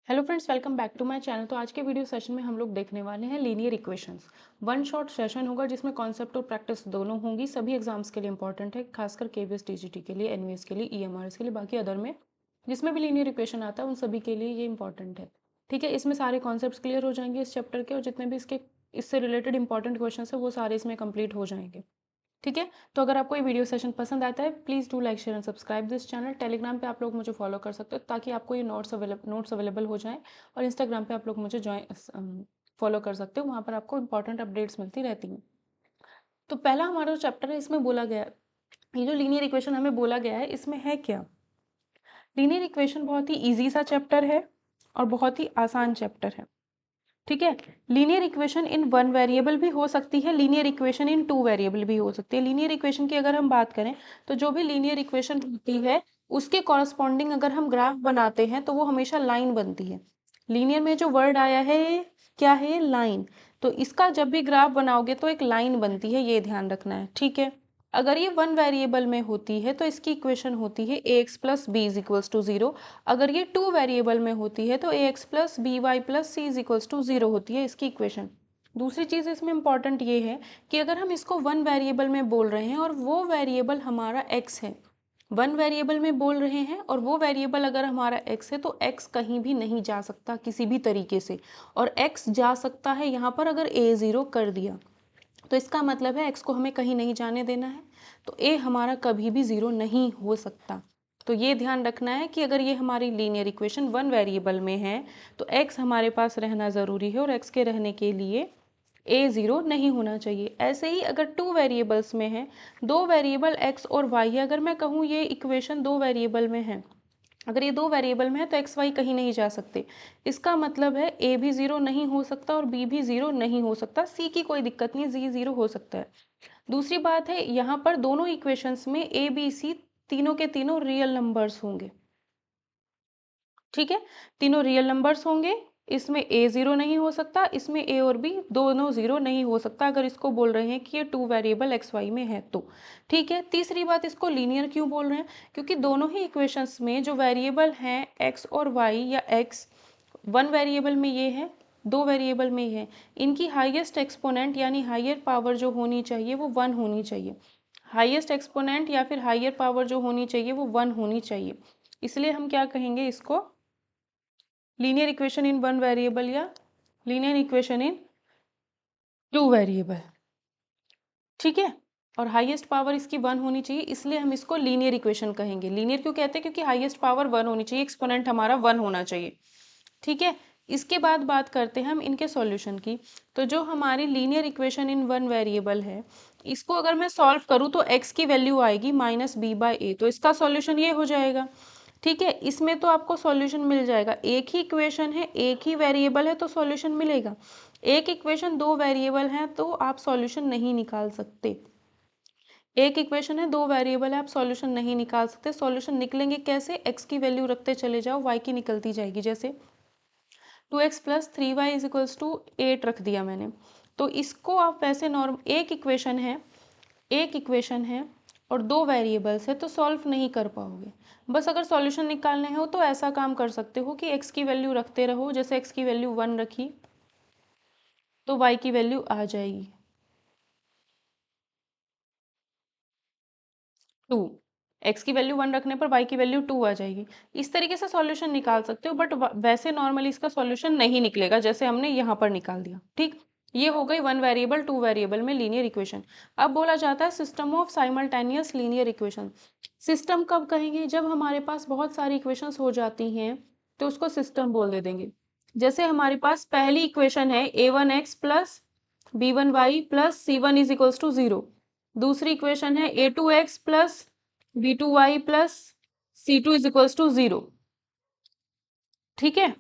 Hello friends, welcome back to my channel. तो आज के वीडियो सेशन में हम लोग देखने वाले हैं linear equations. One shot session होगा जिसमें कॉन्सेप्ट और प्रैक्टिस दोनों होंगी। सभी एग्जाम्स के लिए इंपॉर्टेंट है, खासकर केवीएस टीजीटी के लिए, एनवीएस के लिए, ईएमआरएस के लिए, बाकी अदर में जिसमें भी लीनियर इक्वेशन आता है उन सभी के लिए ये इंपॉर्टेंट है। ठीक है, इसमें सारे कॉन्सेप्ट क्लियर हो जाएंगे इस चैप्टर के, और जितने भी इससे रिलेटेड इंपॉर्टेंट क्वेश्चन है वो सारे इसमें कंप्लीट हो जाएंगे। ठीक है, तो अगर आपको ये वीडियो सेशन पसंद आता है please do like share and subscribe this channel. Telegram पे आप लोग मुझे फॉलो कर सकते हो ताकि आपको ये नोट्स अवेलेबल हो जाएं, और इंस्टाग्राम पे आप लोग मुझे फॉलो कर सकते हो, वहाँ पर आपको इंपॉर्टेंट अपडेट्स मिलती रहती हैं। तो पहला हमारा जो चैप्टर है इसमें बोला गया है, ये जो लीनियर इक्वेशन हमें बोला गया है इसमें है क्या। लीनियर इक्वेशन बहुत ही ईजी सा चैप्टर है और बहुत ही आसान चैप्टर है। ठीक है, linear equation in one variable भी हो सकती है, linear equation in two variable भी हो सकती है। लीनियर इक्वेशन की अगर हम बात करें तो जो भी लीनियर इक्वेशन होती है उसके कॉरस्पॉन्डिंग अगर हम ग्राफ बनाते हैं तो वो हमेशा लाइन बनती है। लीनियर में जो वर्ड आया है क्या है, लाइन। तो इसका जब भी ग्राफ बनाओगे तो एक लाइन बनती है, ये ध्यान रखना है। ठीक है, अगर ये वन वेरिएबल में होती है तो इसकी इक्वेशन होती है ए x plus B is equals to zero. अगर ये टू वेरिएबल में होती है तो A x plus B Y plus C is equals to zero होती है इसकी इक्वेशन। दूसरी चीज़ इसमें इंपॉर्टेंट ये है कि अगर हम इसको वन वेरिएबल में बोल रहे हैं और वो वेरिएबल हमारा एक्स है, वन वेरिएबल में बोल रहे हैं और वो वेरिएबल अगर हमारा एक्स है तो एक्स कहीं भी नहीं जा सकता किसी भी तरीके से, और एक्स जा सकता है यहाँ पर अगर ए ज़ीरो कर दिया तो इसका मतलब है एक्स को हमें कहीं नहीं जाने देना है, तो ए हमारा कभी भी ज़ीरो नहीं हो सकता। तो ये ध्यान रखना है कि अगर ये हमारी लीनियर इक्वेशन वन वेरिएबल में है तो एक्स हमारे पास रहना ज़रूरी है, और एक्स के रहने के लिए ए ज़ीरो नहीं होना चाहिए। ऐसे ही अगर टू वेरिएबल्स में है, दो वेरिएबल एक्स और वाई है, अगर मैं कहूँ ये इक्वेशन दो वेरिएबल में है, अगर ये दो वेरिएबल में है तो एक्स वाई कहीं नहीं जा सकते। इसका मतलब है ए भी ज़ीरो नहीं हो सकता और बी भी ज़ीरो नहीं हो सकता। सी की कोई दिक्कत नहीं, जी ज़ीरो हो सकता है। दूसरी बात है, यहाँ पर दोनों इक्वेशंस में ए बी सी तीनों के तीनों रियल नंबर्स होंगे। ठीक है, तीनों रियल नंबर्स होंगे, इसमें ए ज़ीरो नहीं हो सकता, इसमें ए और बी दोनों ज़ीरो नहीं हो सकता अगर इसको बोल रहे हैं कि ये टू वेरिएबल एक्स वाई में है तो। ठीक है, तीसरी बात, इसको लीनियर क्यों बोल रहे हैं, क्योंकि दोनों ही इक्वेशंस में जो वेरिएबल हैं एक्स और वाई, या एक्स वन वेरिएबल में ये है, दो वेरिएबल में ये है, इनकी हाईएस्ट एक्सपोनेंट यानी हायर पावर जो होनी चाहिए वो वन होनी चाहिए। हाईएस्ट एक्सपोनेंट या फिर हायर पावर जो होनी चाहिए वो वन होनी चाहिए। इसलिए हम क्या कहेंगे इसको, linear equation in one variable या linear equation in two variable. ठीक है, और हाईएस्ट पावर इसकी वन होनी चाहिए, इसलिए हम इसको लीनियर इक्वेशन कहेंगे। लीनियर क्यों कहते हैं, क्योंकि हाईएस्ट पावर वन होनी चाहिए, एक्सपोनेंट हमारा वन होना चाहिए। ठीक है, इसके बाद बात करते हैं हम इनके सॉल्यूशन की। तो जो हमारी linear equation in one variable है, इसको अगर मैं सॉल्व करूँ तो x की वैल्यू आएगी माइनस बी बाई ए, तो इसका सॉल्यूशन ये हो जाएगा। ठीक है, इसमें तो आपको सॉल्यूशन मिल जाएगा, एक ही इक्वेशन है, एक ही वेरिएबल है तो सॉल्यूशन मिलेगा। एक इक्वेशन दो वेरिएबल है तो आप सॉल्यूशन नहीं निकाल सकते। एक इक्वेशन है, दो वेरिएबल है, आप सॉल्यूशन नहीं निकाल सकते। सॉल्यूशन निकलेंगे कैसे, x की वैल्यू रखते चले जाओ, y की निकलती जाएगी। जैसे 2x plus three y is equals to 8 रख दिया मैंने, तो इसको आप वैसे नॉर्म एक इक्वेशन है, एक इक्वेशन है और दो वेरिएबल्स है तो सॉल्व नहीं कर पाओगे। बस अगर सॉल्यूशन निकालने हो तो ऐसा काम कर सकते हो कि x की वैल्यू रखते रहो, जैसे x की वैल्यू 1 रखी तो y की वैल्यू आ जाएगी 2, x की वैल्यू 1 रखने पर y की वैल्यू 2 आ जाएगी। इस तरीके से सॉल्यूशन निकाल सकते हो, बट वैसे नॉर्मली इसका सॉल्यूशन नहीं निकलेगा जैसे हमने यहाँ पर निकाल दिया। ठीक, ये हो गई वन वेरिएबल टू वेरिएबल में लीनियर इक्वेशन। अब बोला जाता है system of simultaneous linear equation. System कब कहेंगे, जब हमारे पास बहुत सारी इक्वेशंस हो जाती हैं तो उसको सिस्टम बोल दे देंगे। जैसे हमारे पास पहली इक्वेशन है a1x plus b1y plus c1 is equals to zero. दूसरी इक्वेशन है a2x plus b2y plus c2 is equals to zero. ठीक है,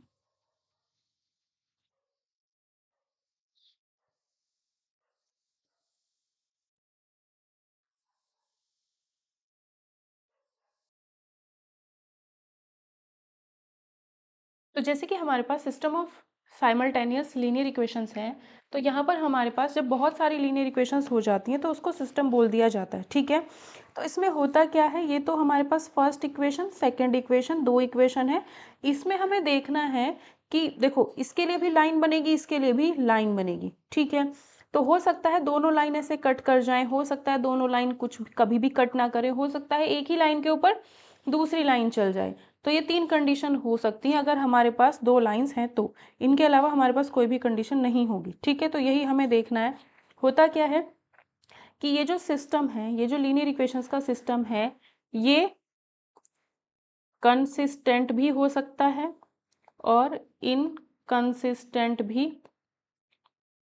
तो जैसे कि हमारे पास system of simultaneous linear equations हैं, तो यहाँ पर हमारे पास जब बहुत सारी लीनियर इक्वेशंस हो जाती हैं तो उसको सिस्टम बोल दिया जाता है। ठीक है, तो इसमें होता क्या है, ये तो हमारे पास फर्स्ट इक्वेशन सेकंड इक्वेशन दो इक्वेशन है, इसमें हमें देखना है कि देखो इसके लिए भी लाइन बनेगी, इसके लिए भी लाइन बनेगी, ठीक है। तो हो सकता है दोनों लाइन ऐसे कट कर जाएं, हो सकता है दोनों लाइन कुछ कभी भी कट ना करें, हो सकता है एक ही लाइन के ऊपर दूसरी लाइन चल जाए। तो ये 3 कंडीशन हो सकती हैं अगर हमारे पास 2 लाइंस हैं तो। इनके अलावा हमारे पास कोई भी कंडीशन नहीं होगी, ठीक है। तो यही हमें देखना है। होता क्या है कि ये जो सिस्टम है, ये जो लीनियर इक्वेशंस का सिस्टम है, ये कंसिस्टेंट भी हो सकता है और इनकंसिस्टेंट भी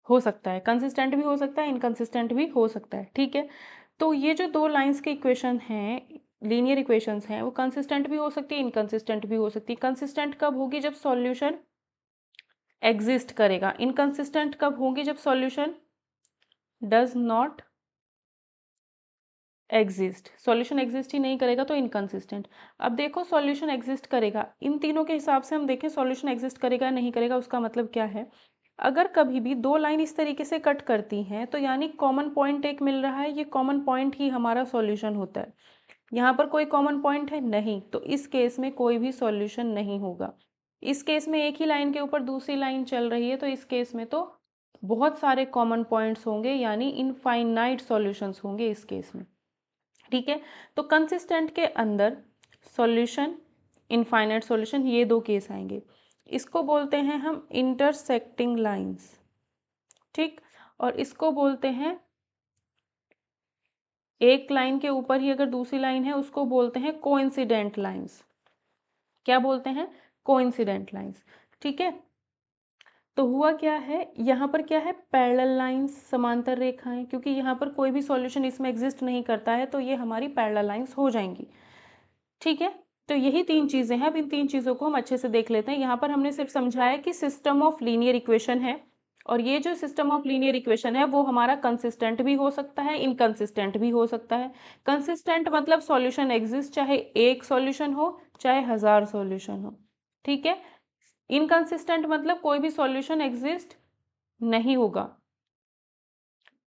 हो सकता है। कंसिस्टेंट भी हो सकता है, इनकंसिस्टेंट भी हो सकता है, ठीक है। तो ये जो 2 लाइंस के इक्वेशन हैं, लीनियर इक्वेशंस हैं, वो कंसिस्टेंट भी हो सकती है, इनकंसिस्टेंट भी हो सकती है। कंसिस्टेंट कब होगी? जब सॉल्यूशन एग्जिस्ट करेगा। इनकंसिस्टेंट कब होगी? जब solution does not exist. Solution exist ही नहीं करेगा तो इनकंसिस्टेंट। अब देखो सॉल्यूशन एग्जिस्ट करेगा, इन तीनों के हिसाब से हम देखें सॉल्यूशन एग्जिस्ट करेगा नहीं करेगा, उसका मतलब क्या है? अगर कभी भी 2 लाइन इस तरीके से कट करती हैं तो यानी कॉमन पॉइंट एक मिल रहा है, ये कॉमन पॉइंट ही हमारा सॉल्यूशन होता है। यहाँ पर कोई कॉमन पॉइंट है नहीं, तो इस केस में कोई भी सॉल्यूशन नहीं होगा। इस केस में एक ही लाइन के ऊपर दूसरी लाइन चल रही है, तो इस केस में तो बहुत सारे कॉमन पॉइंट्स होंगे, यानी इनफाइनाइट सॉल्यूशंस होंगे इस केस में, ठीक है। तो कंसिस्टेंट के अंदर सॉल्यूशन, इनफाइनाइट सॉल्यूशन, ये 2 केस आएंगे। इसको बोलते हैं हम इंटरसेक्टिंग लाइंस, ठीक। और इसको बोलते हैं, एक लाइन के ऊपर ही अगर दूसरी लाइन है उसको बोलते हैं कोइंसिडेंट लाइंस। क्या बोलते हैं? कोइंसिडेंट लाइंस, ठीक है। तो हुआ क्या है, यहाँ पर क्या है? पैरेलल लाइंस, समांतर रेखाएं, क्योंकि यहाँ पर कोई भी सॉल्यूशन इसमें एग्जिस्ट नहीं करता है, तो ये हमारी पैरेलल लाइंस हो जाएंगी, ठीक है। तो यही 3 चीजें हैं। अब इन 3 चीजों को हम अच्छे से देख लेते हैं। यहाँ पर हमने सिर्फ समझाया कि सिस्टम ऑफ लीनियर इक्वेशन है, और ये जो सिस्टम ऑफ लीनियर इक्वेशन है वो हमारा कंसिस्टेंट भी हो सकता है, इनकंसिस्टेंट भी हो सकता है। कंसिस्टेंट मतलब सॉल्यूशन एग्जिस्ट, चाहे एक सॉल्यूशन हो चाहे 1000 सॉल्यूशन हो, ठीक है। इनकंसिस्टेंट मतलब कोई भी सॉल्यूशन एग्जिस्ट नहीं होगा,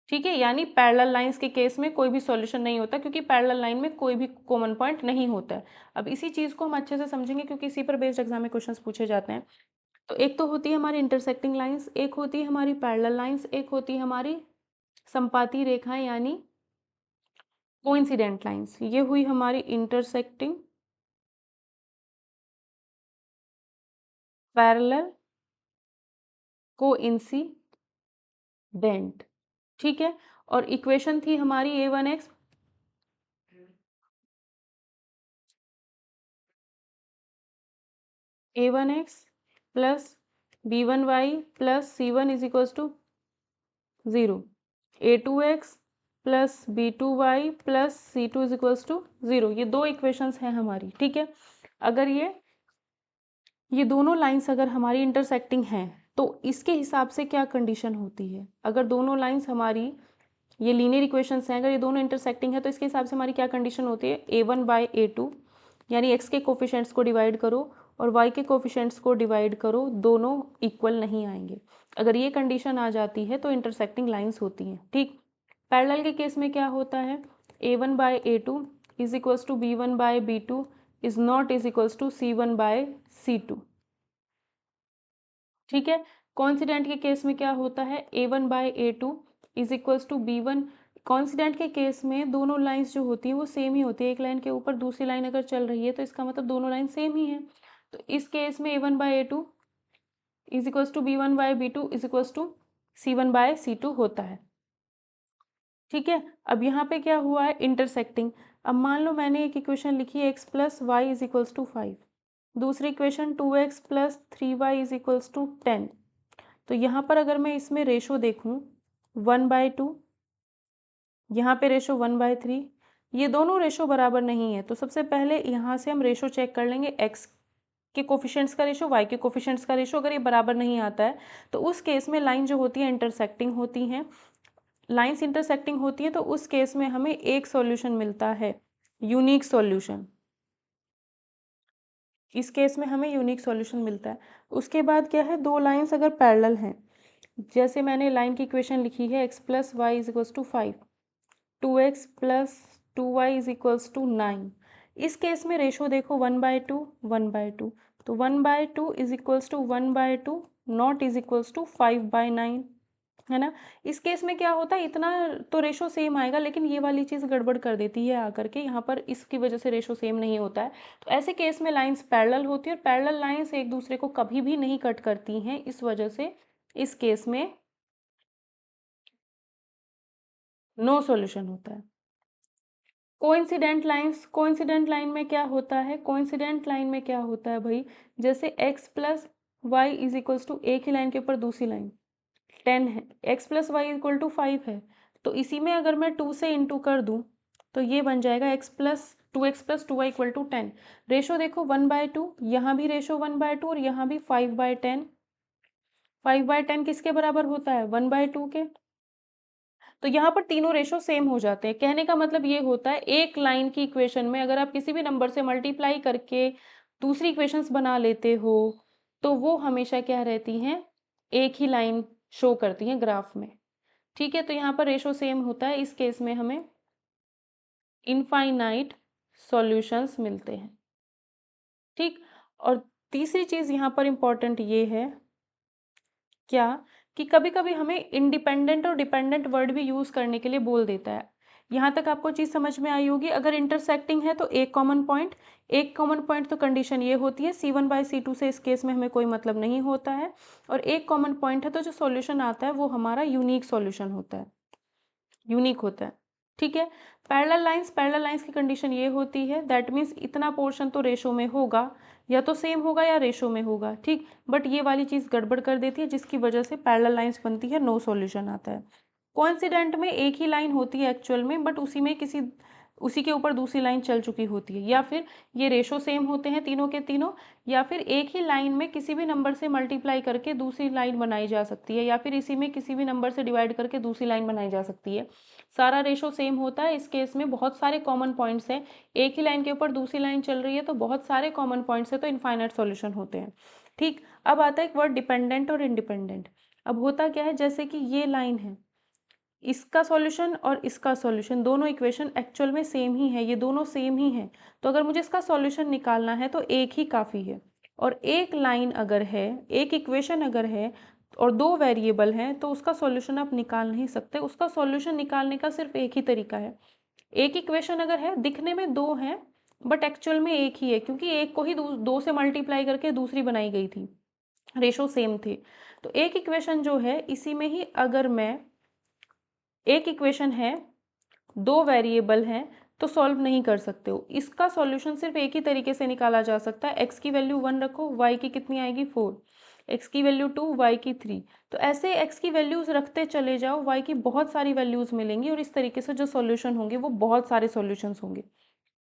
ठीक है। यानी पैरेलल लाइंस के केस में कोई भी सॉल्यूशन नहीं होता, क्योंकि पैरेलल लाइन में कोई भी कॉमन पॉइंट नहीं होता है। अब इसी चीज़ को हम अच्छे से समझेंगे क्योंकि इसी पर बेस्ड एग्जाम में क्वेश्चंस पूछे जाते हैं। तो एक तो होती है हमारी इंटरसेक्टिंग लाइंस, एक होती है हमारी पैरेलल लाइंस, एक होती है हमारी संपाती रेखाएं यानी कोइंसिडेंट लाइंस। ये हुई हमारी इंटरसेक्टिंग, पैरेलल, कोइंसिडेंट, ठीक है। और इक्वेशन थी हमारी a1x plus b1y plus c1 is equals to 0, a2x plus b2y plus c2 is equals to 0। ये 2 इक्वेशंस हैं हमारी, ठीक है। अगर ये दोनों लाइंस अगर हमारी इंटरसेक्टिंग हैं तो इसके हिसाब से क्या कंडीशन होती है? अगर दोनों लाइंस हमारी, ये लीनियर इक्वेशंस हैं, अगर ये दोनों इंटरसेक्टिंग है तो इसके हिसाब से हमारी क्या कंडीशन होती है? a1/a2, यानी x के कोफिशिएंट्स को डिवाइड करो और y के कोफिशिएंट्स को डिवाइड करो, दोनों इक्वल नहीं आएंगे। अगर ये कंडीशन आ जाती है तो इंटरसेक्टिंग लाइंस होती हैं, ठीक। पैरेलल के केस में क्या होता है? a1/a2 is equals to b1/b2 is not is equals to c1/c2, ठीक है। कॉन्सिडेंट के केस में क्या होता है? a1/a2 is equals to b1। Coincident के केस में दोनों लाइंस जो होती हैं वो सेम ही होती है। एक लाइन के ऊपर दूसरी लाइन अगर चल रही है तो इसका मतलब दोनों लाइन सेम ही है। तो इस केस में a1/a2 is equals to b1/b2 is equals to c1/c2 होता है, ठीक है। अब यहाँ पे क्या हुआ है? इंटरसेक्टिंग। अब मान लो मैंने एक इक्वेशन लिखी है x plus y is equals to 5, दूसरी equation 2x plus 3y is equals to 10। तो यहाँ पर अगर मैं इसमें रेशो देखूँ 1/2, यहाँ पे रेशो 1/3, ये दोनों रेशो बराबर नहीं है। तो सबसे पहले यहाँ से हम रेशो चेक कर लेंगे, x के कोफिशिएंट्स का रेशो, y के कोफिशिएंट्स का रेशो। अगर ये बराबर नहीं आता है तो उस केस में लाइन जो होती है इंटरसेक्टिंग होती हैं। लाइंस इंटरसेक्टिंग होती हैं तो उस केस में हमें एक सॉल्यूशन मिलता है, यूनिक सॉल्यूशन। इस केस में हमें यूनिक सॉल्यूशन मिलता है। उसके बाद क्या है? 2 लाइंस अगर पैरेलल हैं, जैसे मैंने लाइन की इक्वेशन लिखी है x plus y is equals to 5, 2x plus 2y is equals to 9। इस केस में रेशो देखो 1/2 1/2, तो 1/2 is equals to 1/2 not is equals to 5/9, है ना। इस केस में क्या होता है, इतना तो रेशो सेम आएगा, लेकिन ये वाली चीज़ गड़बड़ कर देती है आकर के, यहाँ पर इसकी वजह से रेशो सेम नहीं होता है। तो ऐसे केस में लाइंस पैरेलल होती है, और पैरेलल लाइंस एक दूसरे को कभी भी नहीं कट करती हैं, इस वजह से इस केस में नो सॉल्यूशन होता है। कोइंसिडेंट लाइन में क्या होता है, कोइंसिडेंट लाइन में क्या होता है भाई, जैसे x plus y is equals to एक ही लाइन के ऊपर दूसरी लाइन 10 है, x plus Y equal to 5 है, तो इसी में अगर मैं 2 से इंटू कर दूं तो ये बन जाएगा x plus 2y equal to 10। Ratio देखो 1/2, यहाँ भी रेशो 1/2 और यहाँ भी 5/10। 5/10 किसके बराबर होता है, 1/2 के। तो यहाँ पर तीनों रेशो सेम हो जाते हैं। कहने का मतलब ये होता है, एक लाइन की इक्वेशन में अगर आप किसी भी नंबर से मल्टीप्लाई करके दूसरी इक्वेशंस बना लेते हो, तो वो हमेशा क्या रहती हैं, एक ही लाइन शो करती हैं ग्राफ में। ठीक है, तो यहाँ पर रेशो सेम होता है, इस केस में हमें इनफाइनाइट सॉल्यूशंस मिलते हैं। ठीक, और तीसरी चीज़ यहाँ पर इम्पॉर्टेंट ये है क्या, कि कभी-कभी हमें इंडिपेंडेंट और डिपेंडेंट वर्ड भी यूज़ करने के लिए बोल देता है। यहाँ तक आपको चीज़ समझ में आई होगी। अगर इंटरसेक्टिंग है तो एक कॉमन पॉइंट, तो कंडीशन ये होती है C1/C2 से इस केस में हमें कोई मतलब नहीं होता है, और एक कॉमन पॉइंट है तो जो सॉल्यूशन आता है वो हमारा यूनिक सॉल्यूशन होता है, यूनिक होता है। ठीक है, पैरेलल लाइंस की कंडीशन ये होती है, दैट मीन्स इतना पोर्शन तो रेशो में होगा, या तो सेम होगा या रेशो में होगा। ठीक, बट ये वाली चीज़ गड़बड़ कर देती है, जिसकी वजह से पैरेलल लाइंस बनती है, नो सॉल्यूशन आता है। कोइंसिडेंट में एक ही लाइन होती है एक्चुअल में, बट उसी के ऊपर दूसरी लाइन चल चुकी होती है, या फिर ये रेशो सेम होते हैं तीनों के तीनों, या फिर एक ही लाइन में किसी भी नंबर से मल्टीप्लाई करके दूसरी लाइन बनाई जा सकती है, या फिर इसी में किसी भी नंबर से डिवाइड करके दूसरी लाइन बनाई जा सकती है। सारा रेशो सेम होता है। इस केस में बहुत सारे कॉमन पॉइंट्स हैं, एक ही लाइन के ऊपर दूसरी लाइन चल रही है तो बहुत सारे कॉमन पॉइंट्स हैं, तो इनफाइनाइट सॉल्यूशन होते हैं। ठीक, अब आता है एक वर्ड डिपेंडेंट और इंडिपेंडेंट। अब होता क्या है, जैसे कि ये लाइन है, इसका सॉल्यूशन और इसका सॉल्यूशन, दोनों इक्वेशन एक्चुअल में सेम ही है, ये दोनों सेम ही है, तो अगर मुझे इसका सॉल्यूशन निकालना है तो एक ही काफ़ी है। और एक लाइन अगर है, एक इक्वेशन अगर है और दो वेरिएबल हैं, तो उसका सॉल्यूशन आप निकाल नहीं सकते। उसका सॉल्यूशन निकालने का सिर्फ एक ही तरीका है। एक इक्वेशन अगर है, दिखने में दो हैं बट एक्चुअल में एक ही है, क्योंकि एक को ही दो से मल्टीप्लाई करके दूसरी बनाई गई थी, रेशो सेम थे। तो एक इक्वेशन जो है, इसी में ही अगर मैं, एक इक्वेशन है, दो वेरिएबल हैं, तो सॉल्व नहीं कर सकते हो। इसका सॉल्यूशन सिर्फ एक ही तरीके से निकाला जा सकता है। एक्स की वैल्यू 1 रखो, वाई की कितनी आएगी 4, एक्स की वैल्यू 2, वाई की 3। तो ऐसे एक्स की वैल्यूज़ रखते चले जाओ, वाई की बहुत सारी वैल्यूज़ मिलेंगी, और इस तरीके से जो सॉल्यूशन होंगे वो बहुत सारे सॉल्यूशंस होंगे।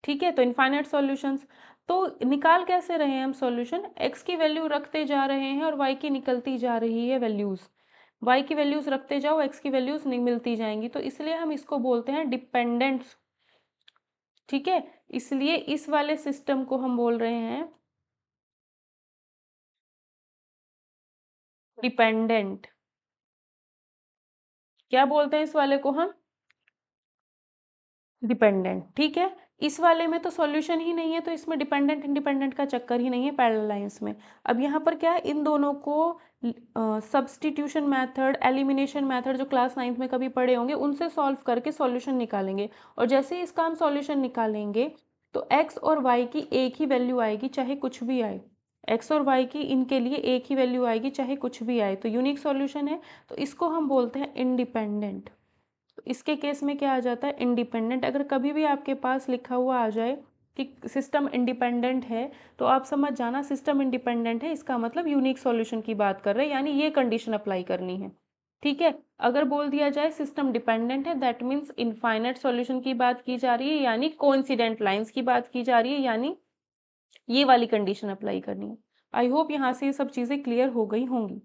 ठीक है, तो इनफाइनाइट सॉल्यूशंस। तो निकाल कैसे रहे हैं हम सॉल्यूशन, एक्स की वैल्यू रखते जा रहे हैं और वाई की निकलती जा रही है वैल्यूज़। वाई की वैल्यूज़ रखते जाओ, एक्स की वैल्यूज़ नहीं मिलती जाएंगी, तो इसलिए हम इसको बोलते हैं डिपेंडेंट। ठीक है, इसलिए इस वाले सिस्टम को हम बोल रहे हैं डिपेंडेंट। क्या बोलते हैं इस वाले को हम, डिपेंडेंट। ठीक है, इस वाले में तो सॉल्यूशन ही नहीं है, तो इसमें डिपेंडेंट इंडिपेंडेंट का चक्कर ही नहीं है पैरेलल लाइंस में। अब यहाँ पर क्या है, इन दोनों को सब्स्टिट्यूशन मेथड, एलिमिनेशन मेथड जो क्लास 9th में कभी पढ़े होंगे, उनसे सॉल्व करके सॉल्यूशन निकालेंगे। और जैसे ही इसका हम सॉल्यूशन निकालेंगे तो एक्स और वाई की एक ही वैल्यू आएगी, चाहे कुछ भी आए। एक्स और वाई की इनके लिए एक ही वैल्यू आएगी, चाहे कुछ भी आए, तो यूनिक सॉल्यूशन है। तो इसको हम बोलते हैं इंडिपेंडेंट। तो इसके केस में क्या आ जाता है, इंडिपेंडेंट। अगर कभी भी आपके पास लिखा हुआ आ जाए कि सिस्टम इंडिपेंडेंट है, तो आप समझ जाना सिस्टम इंडिपेंडेंट है, इसका मतलब यूनिक सॉल्यूशन की बात कर रहे हैं, यानी ये कंडीशन अप्लाई करनी है। ठीक है, अगर बोल दिया जाए सिस्टम डिपेंडेंट है, दैट मीन्स इनफाइनाइट सॉल्यूशन की बात की जा रही है, यानी कोइंसिडेंट लाइंस की बात की जा रही है, यानी ये वाली कंडीशन अप्लाई करनी है। आई होप यहाँ से ये सब चीज़ें क्लियर हो गई होंगी।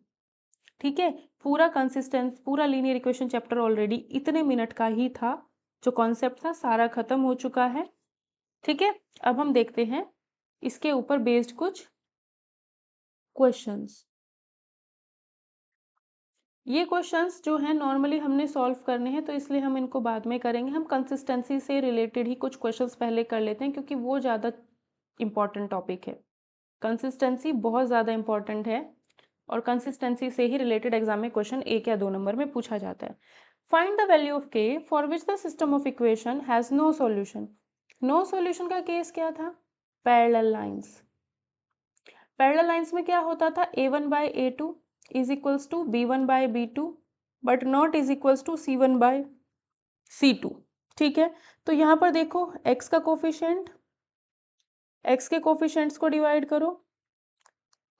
ठीक है, पूरा लीनियर इक्वेशन चैप्टर ऑलरेडी इतने मिनट का ही था, जो कॉन्सेप्ट था सारा खत्म हो चुका है। ठीक है, अब हम देखते हैं इसके ऊपर बेस्ड कुछ क्वेश्चंस। ये क्वेश्चंस जो हैं नॉर्मली हमने सॉल्व करने हैं, तो इसलिए हम इनको बाद में करेंगे। हम कंसिस्टेंसी से रिलेटेड ही कुछ क्वेश्चंस पहले कर लेते हैं, क्योंकि वो ज़्यादा इम्पॉर्टेंट टॉपिक है। कंसिस्टेंसी बहुत ज़्यादा इंपॉर्टेंट है और कंसिस्टेंसी से ही रिलेटेड एग्जाम में क्वेश्चन 1 या 2 नंबर में पूछा जाता है। Find the value of k for which the system of equation has no solution. No solution का केस क्या था? Parallel lines. पैरेलल लाइंस में क्या होता था? a1 by a2 is equals to b1 by b2 but not is equals to c1 by c2। ठीक है, तो यहाँ पर देखो x का कोफिशिएंट, x के कोफिशिएंट्स को डिवाइड करो,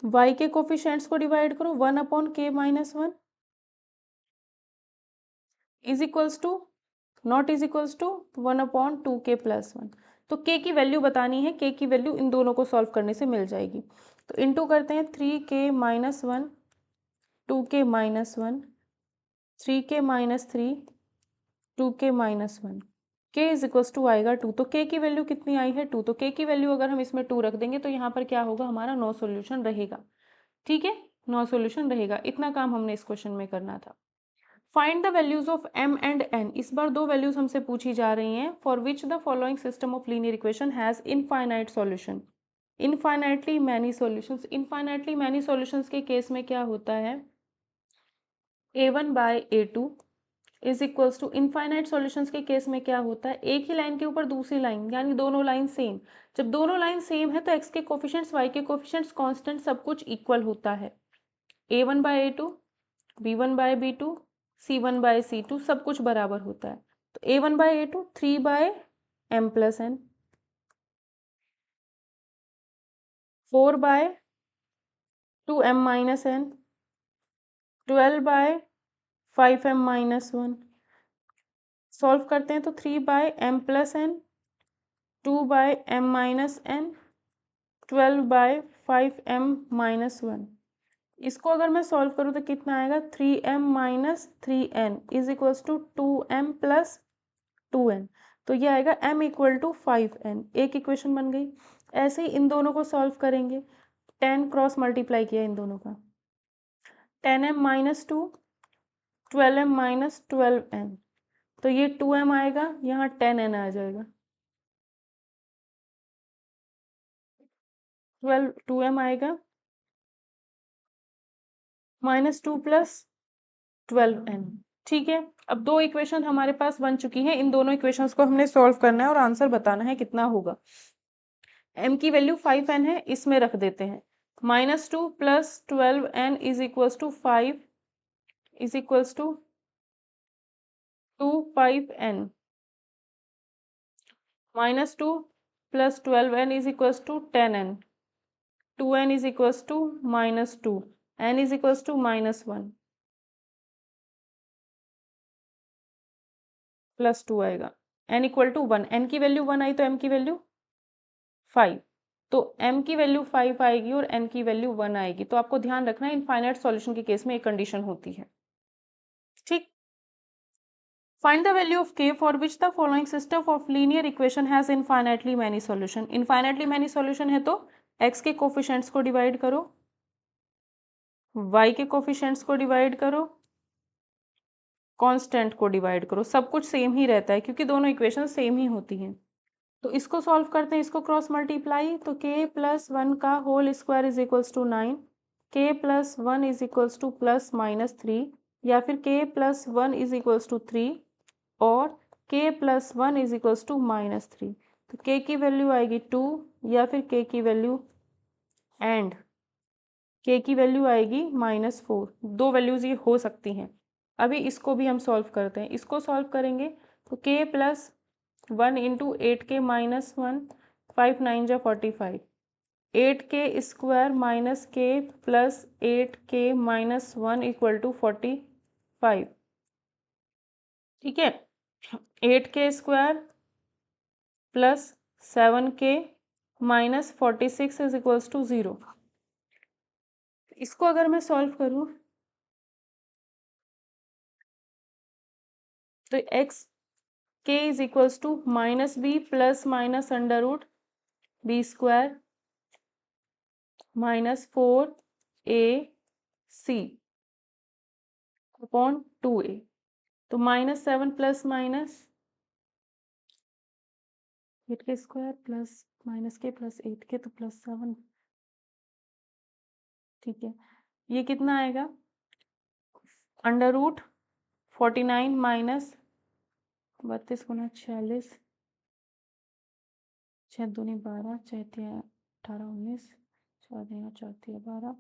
y के कोफिशिएंट्स को डिवाइड करो, 1/k-1 is equals to not is equals to 1/2k+1। तो k की वैल्यू बतानी है, k की वैल्यू इन दोनों को सॉल्व करने से मिल जाएगी। तो इंटू करते हैं 3k-1 2k-1 3k-3 2k-1 k is equals to आएगा 2। तो k की वैल्यू कितनी आई है? 2। तो k की वैल्यू अगर हम इसमें 2 रख देंगे तो यहाँ पर क्या होगा? हमारा नो सॉल्यूशन रहेगा। ठीक है, नो सॉल्यूशन रहेगा। इतना काम हमने इस क्वेश्चन में करना था। Find the values of m and n। इस बार दो वैल्यूज हमसे पूछी जा रही हैं। For which the following system of linear equation has infinite solution. Infinitely many solutions. Infinitely many solutions के केस में क्या होता है? a1 by a2 is equals to, infinite solutions के केस में क्या होता है? एक ही लाइन के ऊपर दूसरी लाइन, यानी दोनों लाइन सेम। जब दोनों लाइन सेम है तो x के कोफिशिएंट्स y के कोफिशिएंट्स कांस्टेंट सब कुछ इक्वल होता है। a1 by a2 b1 by b2 c1 by c2 सब कुछ बराबर होता है। तो a1 by a2 3 by m plus n, 4 by 2m minus n, 12 by 5m minus 1। Solve करते हैं तो 3 by m plus n, 2 by m minus n, 12 by 5m minus 1। इसको अगर मैं सॉल्व करूँ तो कितना आएगा? 3m minus 3n is equals to 2m plus 2n। तो ये आएगा m इक्वल टू 5n। एक इक्वेशन बन गई। ऐसे ही इन दोनों को सॉल्व करेंगे। 10 क्रॉस मल्टीप्लाई किया इन दोनों का, 10m minus 2 12m minus 12n। तो ये 2m आएगा, यहाँ 10n आ जाएगा। 2m आएगा माइनस 2 प्लस 12n। ठीक है, अब दो इक्वेशन हमारे पास बन चुकी हैं। इन दोनों इक्वेशंस को हमने सॉल्व करना है और आंसर बताना है कितना होगा। m की वैल्यू 5n है, इसमें रख देते हैं। -2 plus 12n is equals to 5 is equals to 5n। -2 plus 12n is equals to 10n। 2n is equals to -2, n is equals to -1 plus 2 आएगा। n इक्वल टू 1, n की value 1 आई तो m की वैल्यू 5। तो m की value 5 आएगी और n की वैल्यू 1 आएगी। तो आपको ध्यान रखना है इनफाइनाइट सॉल्यूशन के केस में एक कंडीशन होती है। ठीक, find the value of k for which the following system of linear equation has infinitely many solution. Infinitely many solution है तो x के कोफिशिएंट्स को डिवाइड करो, y के कोफिशिएंट्स को डिवाइड करो, कांस्टेंट को डिवाइड करो। सब कुछ सेम ही रहता है क्योंकि दोनों इक्वेशन सेम ही होती हैं। तो इसको सॉल्व करते हैं, इसको क्रॉस मल्टीप्लाई। तो k प्लस 1 का whole square is equals to 9, k plus 1 is equals to plus minus 3, या फिर k plus 1 is equals to 3 और k plus 1 is equals to -3। तो k की वैल्यू आएगी 2 या फिर k की वैल्यू एंड k की वैल्यू आएगी -4। दो वैल्यूज ये हो सकती हैं। अभी इसको भी हम सॉल्व करते हैं। इसको सॉल्व करेंगे तो k प्लस 1 इंटू 8k-1, 5 9 जा 45, 8k square minus k plus 8k-1 equal to 45। ठीक है, 8k square plus 7k minus 46 is equals to 0। इसको अगर मैं सॉल्व करूँ तो x k is equals to -b plus minus under root b square -4ac upon 2a। तो -7 plus minus 8k square plus -k plus 8k तो +7 ठीक है, ये कितना आएगा, अंडर रूट 49 माइनस 32 गुना 46, 6 दूनी 12, 6 तिया 18 19, 4 दिया 4 तिया 12,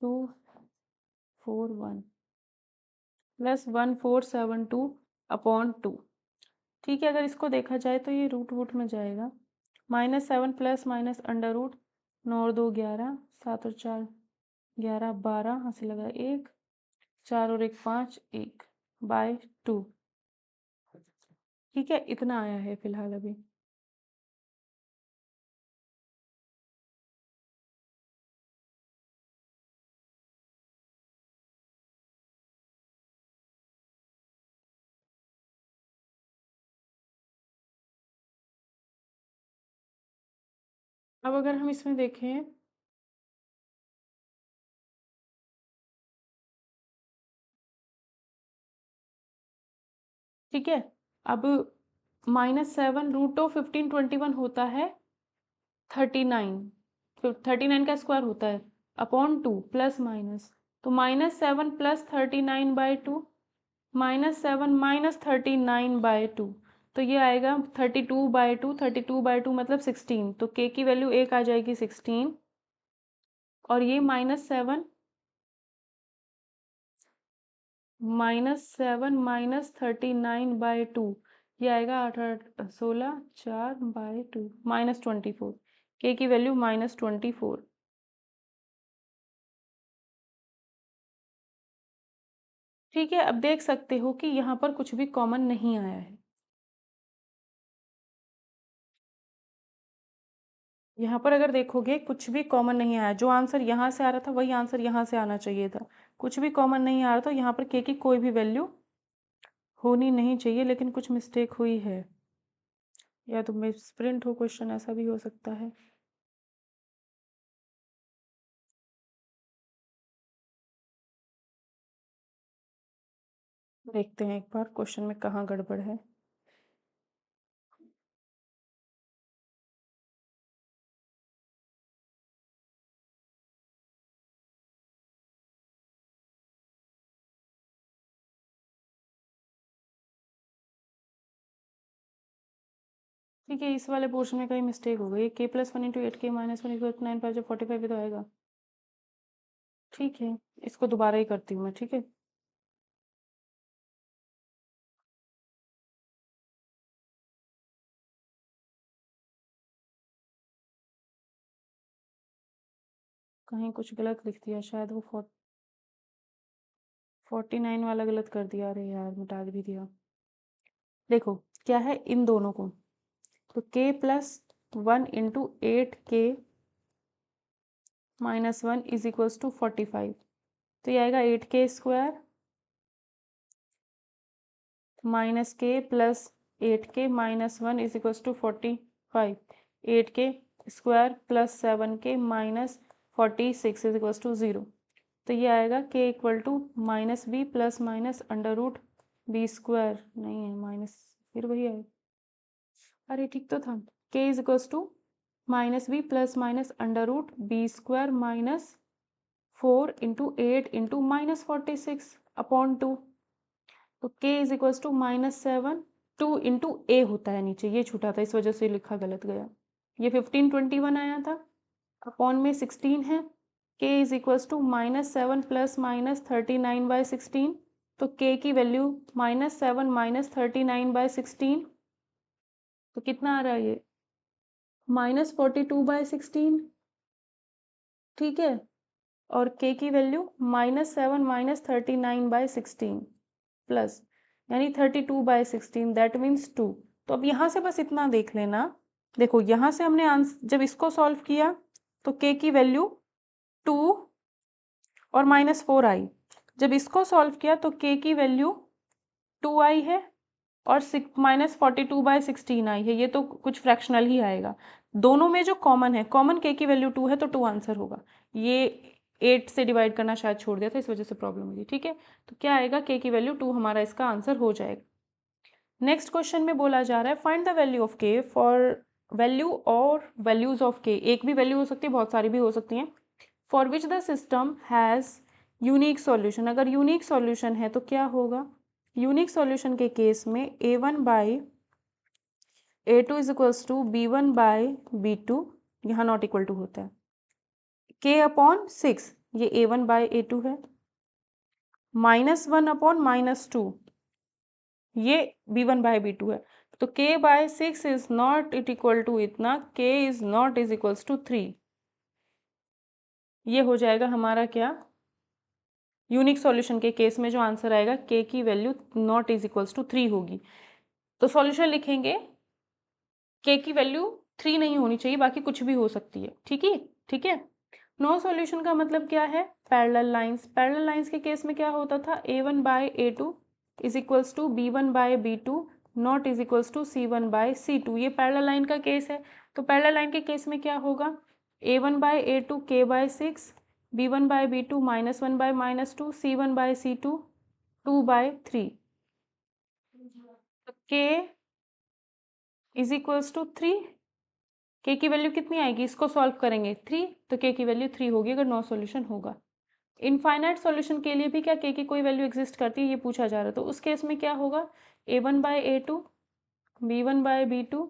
241 प्लस 1472 अपॉन 2। ठीक है, अगर इसको देखा जाए तो ये रूट वूट में जाएगा, -7 प्लस माइनस अंडर रूट, 9 और 2 11, 7 और 4 11 12, हंसी लगा 1, 4 और 1 5, 1 बाय 2। ठीक है, इतना आया है फिलहाल अभी। अब अगर हम इसमें देखें, ठीक है, अब -7 रूट ऑफ 1521 होता है 39, 39 का स्क्वायर होता है अपॉन 2 प्लस माइनस, तो -7 प्लस 39/2, -7 माइनस 39/2, तो ये आएगा 32/2, 32/2 मतलब 16, तो k की वैल्यू एक आ जाएगी 16, और ये -7 माइनस 39/2, ये आएगा 8 8 16 4/2 -24, k की वैल्यू -24। ठीक है, अब देख सकते हो कि यहाँ पर कुछ भी कॉमन नहीं आया है, यहाँ पर अगर देखोगे कुछ भी कॉमन नहीं आया, जो आंसर यहाँ से आ रहा था वही आंसर यहाँ से आना चाहिए था, कुछ भी कॉमन नहीं आ रहा, तो यहाँ पर के की कोई भी वैल्यू होनी नहीं चाहिए, लेकिन कुछ मिस्टेक हुई है, या तो मिसप्रिंट हो क्वेश्चन, ऐसा भी हो सकता है। देखते हैं एक बार क्वेश्चन में कहाँ गड़बड़ है। ठीक है, इस वाले पोर्शन में कहीं मिस्टेक हो गई, k+1 × 8k-1 = 9 5 45 तो आएगा। ठीक है, इसको दोबारा ही करती हूँ मैं, ठीक है। कहीं कुछ गलत लिख दिया शायद, वो 49 वाला गलत कर दिया, अरे यार मिटा भी दिया। देखो क्या है इन दोनों को, तो k+1 × 8k-1 = 45, तो ये आएगा 8k² minus k plus 8k-1 = 45, 8k² plus 7k minus 46 = 0, तो ये आएगा k = -b plus minus under root b² नहीं है माइनस, फिर वही है, अरे ठीक तो था, k = -b plus minus under root b² minus 4 × 8 × -46 upon 2, तो k = -7, 2 × a होता है नीचे, ये छूटा था इस वजह से लिखा गलत गया, ये 1521 आया था, अपॉन में 16 है, k = -7 प्लस माइनस 39/16, तो k की वैल्यू -7 माइनस 39/16, तो कितना आ रहा है ये -42/16, ठीक है, और k की वैल्यू -7 माइनस 39/16 प्लस यानी 32/16, दैट मीन्स 2। तो अब यहाँ से बस इतना देख लेना, देखो यहाँ से हमने आंसर जब इसको सॉल्व किया तो k की वैल्यू 2 और -4 आई, जब इसको सॉल्व किया तो k की वैल्यू 2 आई है और -42/16 आई है, ये तो कुछ फ्रैक्शनल ही आएगा, दोनों में जो कॉमन है, कॉमन k की वैल्यू 2 है तो 2 आंसर होगा, ये 8 से डिवाइड करना शायद छोड़ दिया था इस वजह से प्रॉब्लम हुई, ठीक है, तो क्या आएगा k की वैल्यू 2 हमारा इसका आंसर हो जाएगा। नेक्स्ट क्वेश्चन में बोला जा रहा है find the value of k for value और वैल्यूज ऑफ k, एक भी वैल्यू हो सकती है बहुत सारी भी हो सकती हैं, for which the system has unique solution. अगर यूनिक सॉल्यूशन है तो क्या होगा, यूनिक सॉल्यूशन के केस में A1/A2 is equals to B1/B2, यहाँ नॉट इक्वल टू होता है K/6, ये A1/A2 है, -1/-2, ये B1/B2 है। तो K/6 is not it equal to इतना, K is not is equals to 3। ये हो जाएगा हमारा क्या, यूनिक सॉल्यूशन के केस में जो आंसर आएगा K की value not is equals to 3 होगी। तो सॉल्यूशन लिखेंगे, K की वैल्यू 3 नहीं होनी चाहिए, बाकी कुछ भी हो सकती है। ठीक है। नो सॉल्यूशन का मतलब क्या है, पैरेलल लाइंस। पैरेलल लाइंस के केस में क्या होता था, A1/A2 is equals to B1/B2 not is equals to C1/C2। ये पैरेलल लाइन का केस है। तो पैरेलल लाइन के केस में क्या होगा, A1/A2 K/6, B1/B2 -1/-2, C1/C2 2/3। तो K is equals to 3। K की वैल्यू कितनी आएगी, इसको सॉल्व करेंगे 3, तो K की वैल्यू 3 होगी अगर नो सॉल्यूशन होगा। इनफाइनाइट सॉल्यूशन के लिए भी क्या K की कोई वैल्यू एग्जिस्ट करती है, ये पूछा जा रहा है। तो उस केस में क्या होगा, A1/A2 B1/B2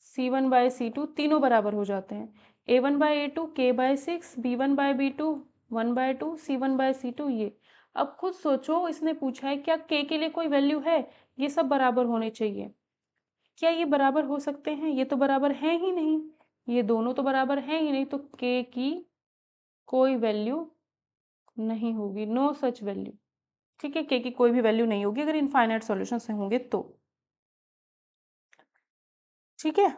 C1/C2 तीनों बराबर हो जाते हैं। A1/A2 K/6 B1/B2 1/2 C1/C2 ये। अब खुद सोचो, इसने पूछा है क्या K के लिए कोई वैल्यू है, ये सब बराबर होने चाहिए। क्या ये बराबर हो सकते हैं, ये तो बराबर हैं ही नहीं, ये दोनों तो बराबर हैं ही नहीं, तो K की कोई वैल्यू नहीं होगी, नो सच वैल्यू। ठीक है, K की कोई भी वैल्यू नहीं होगी अगर इनफाइनाइट सॉल्यूशन से होंगे तो। ठीक है,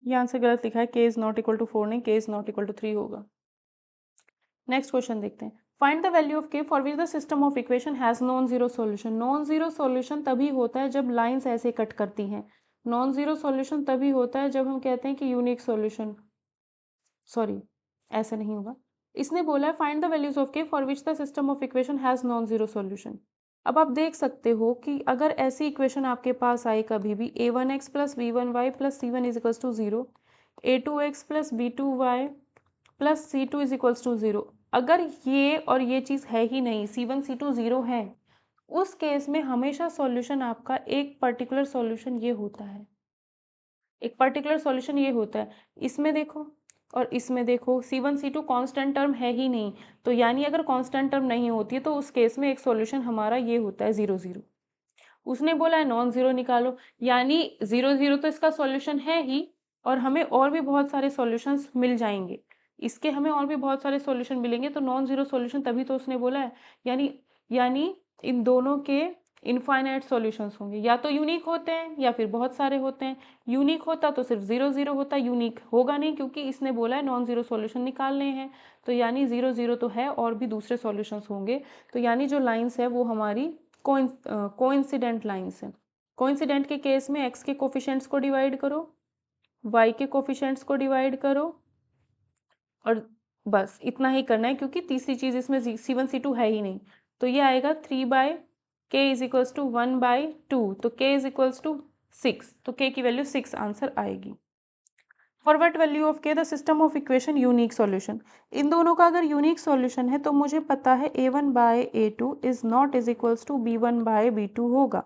ये आंसर गलत लिखा है, K is not equal to 4 नहीं, K is not equal to 3 होगा। नेक्स्ट क्वेश्चन देखते हैं, find the value of K for which the system of equation has non zero solution. Non zero solution तभी होता है जब लाइंस ऐसे cut करती हैं। नॉन जीरो सॉल्यूशन तभी होता है जब हम कहते हैं कि यूनिक सॉल्यूशन, सॉरी ऐसा नहीं होगा। इसने बोला है find the values of k for which the system of equation has non zero solution. अब आप देख सकते हो कि अगर ऐसी इक्वेशन आपके पास आए कभी भी A1x plus B1y plus C1 is equals to 0, A2x plus B2y plus C2 is equals to 0, अगर ये और ये चीज़ है ही नहीं, C1 C2 0 है, उस केस में हमेशा सॉल्यूशन आपका एक पर्टिकुलर सॉल्यूशन ये होता है, एक पर्टिकुलर सॉल्यूशन ये होता है। इसमें देखो और इसमें देखो, C1 C2 कांस्टेंट टर्म है ही नहीं, तो यानी अगर कांस्टेंट टर्म नहीं होती है तो उस केस में एक सॉल्यूशन हमारा ये होता है 0 0। उसने बोला है नॉन जीरो निकालो, यानी 0 0 तो इसका सॉल्यूशन है ही, और हमें और भी बहुत सारे सॉल्यूशंस मिल जाएंगे, इसके हमें और भी बहुत सारे सॉल्यूशन मिलेंगे, तो नॉन जीरो सॉल्यूशन तभी तो उसने बोला है। यानी यानी इन दोनों के इनफाइनाइट सॉल्यूशंस होंगे, या तो यूनिक होते हैं या फिर बहुत सारे होते हैं। यूनिक होता तो सिर्फ 0 0 होता, यूनिक होगा नहीं क्योंकि इसने बोला है नॉन जीरो सॉल्यूशन निकालने हैं, तो यानी 0 0 तो है और भी दूसरे सॉल्यूशंस होंगे। तो यानी जो लाइंस है वो हमारी कोइंसिडेंट लाइंस है। कोइंसिडेंट के केस में x के कोफिशिएंट्स को डिवाइड करो, y के कोफिशिएंट्स को डिवाइड करो, और बस इतना ही करना है क्योंकि तीसरी चीज़ इसमें C1 C2 है ही नहीं। तो ये आएगा 3/k इज इक्वल्स टू 1/2, तो k इज इक्वल्स टू 6, तो k की वैल्यू 6 आंसर आएगी। For what value of k the system of equation unique solution. इन दोनों का अगर यूनिक सॉल्यूशन है तो मुझे पता है A1/A2 is not is equals to B1/B2 होगा।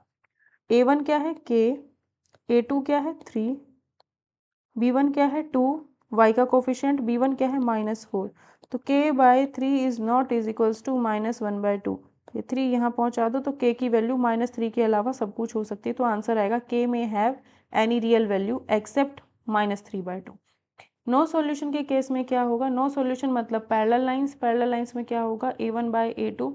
A1 क्या है k, A2 क्या है 3, B1 क्या है 2, y का कोफिशिएंट B1 क्या है -4, तो k/3 is not is equals to -1/2। ये 3 यहाँ पहुँचा दो तो k की वैल्यू -3 के अलावा सब कुछ हो सकती है, तो आंसर आएगा k में have any real value except -3/2। No solution के केस में क्या होगा, नो सॉल्यूशन मतलब पैरेलल लाइंस। पैरेलल लाइंस में क्या होगा, A1/A2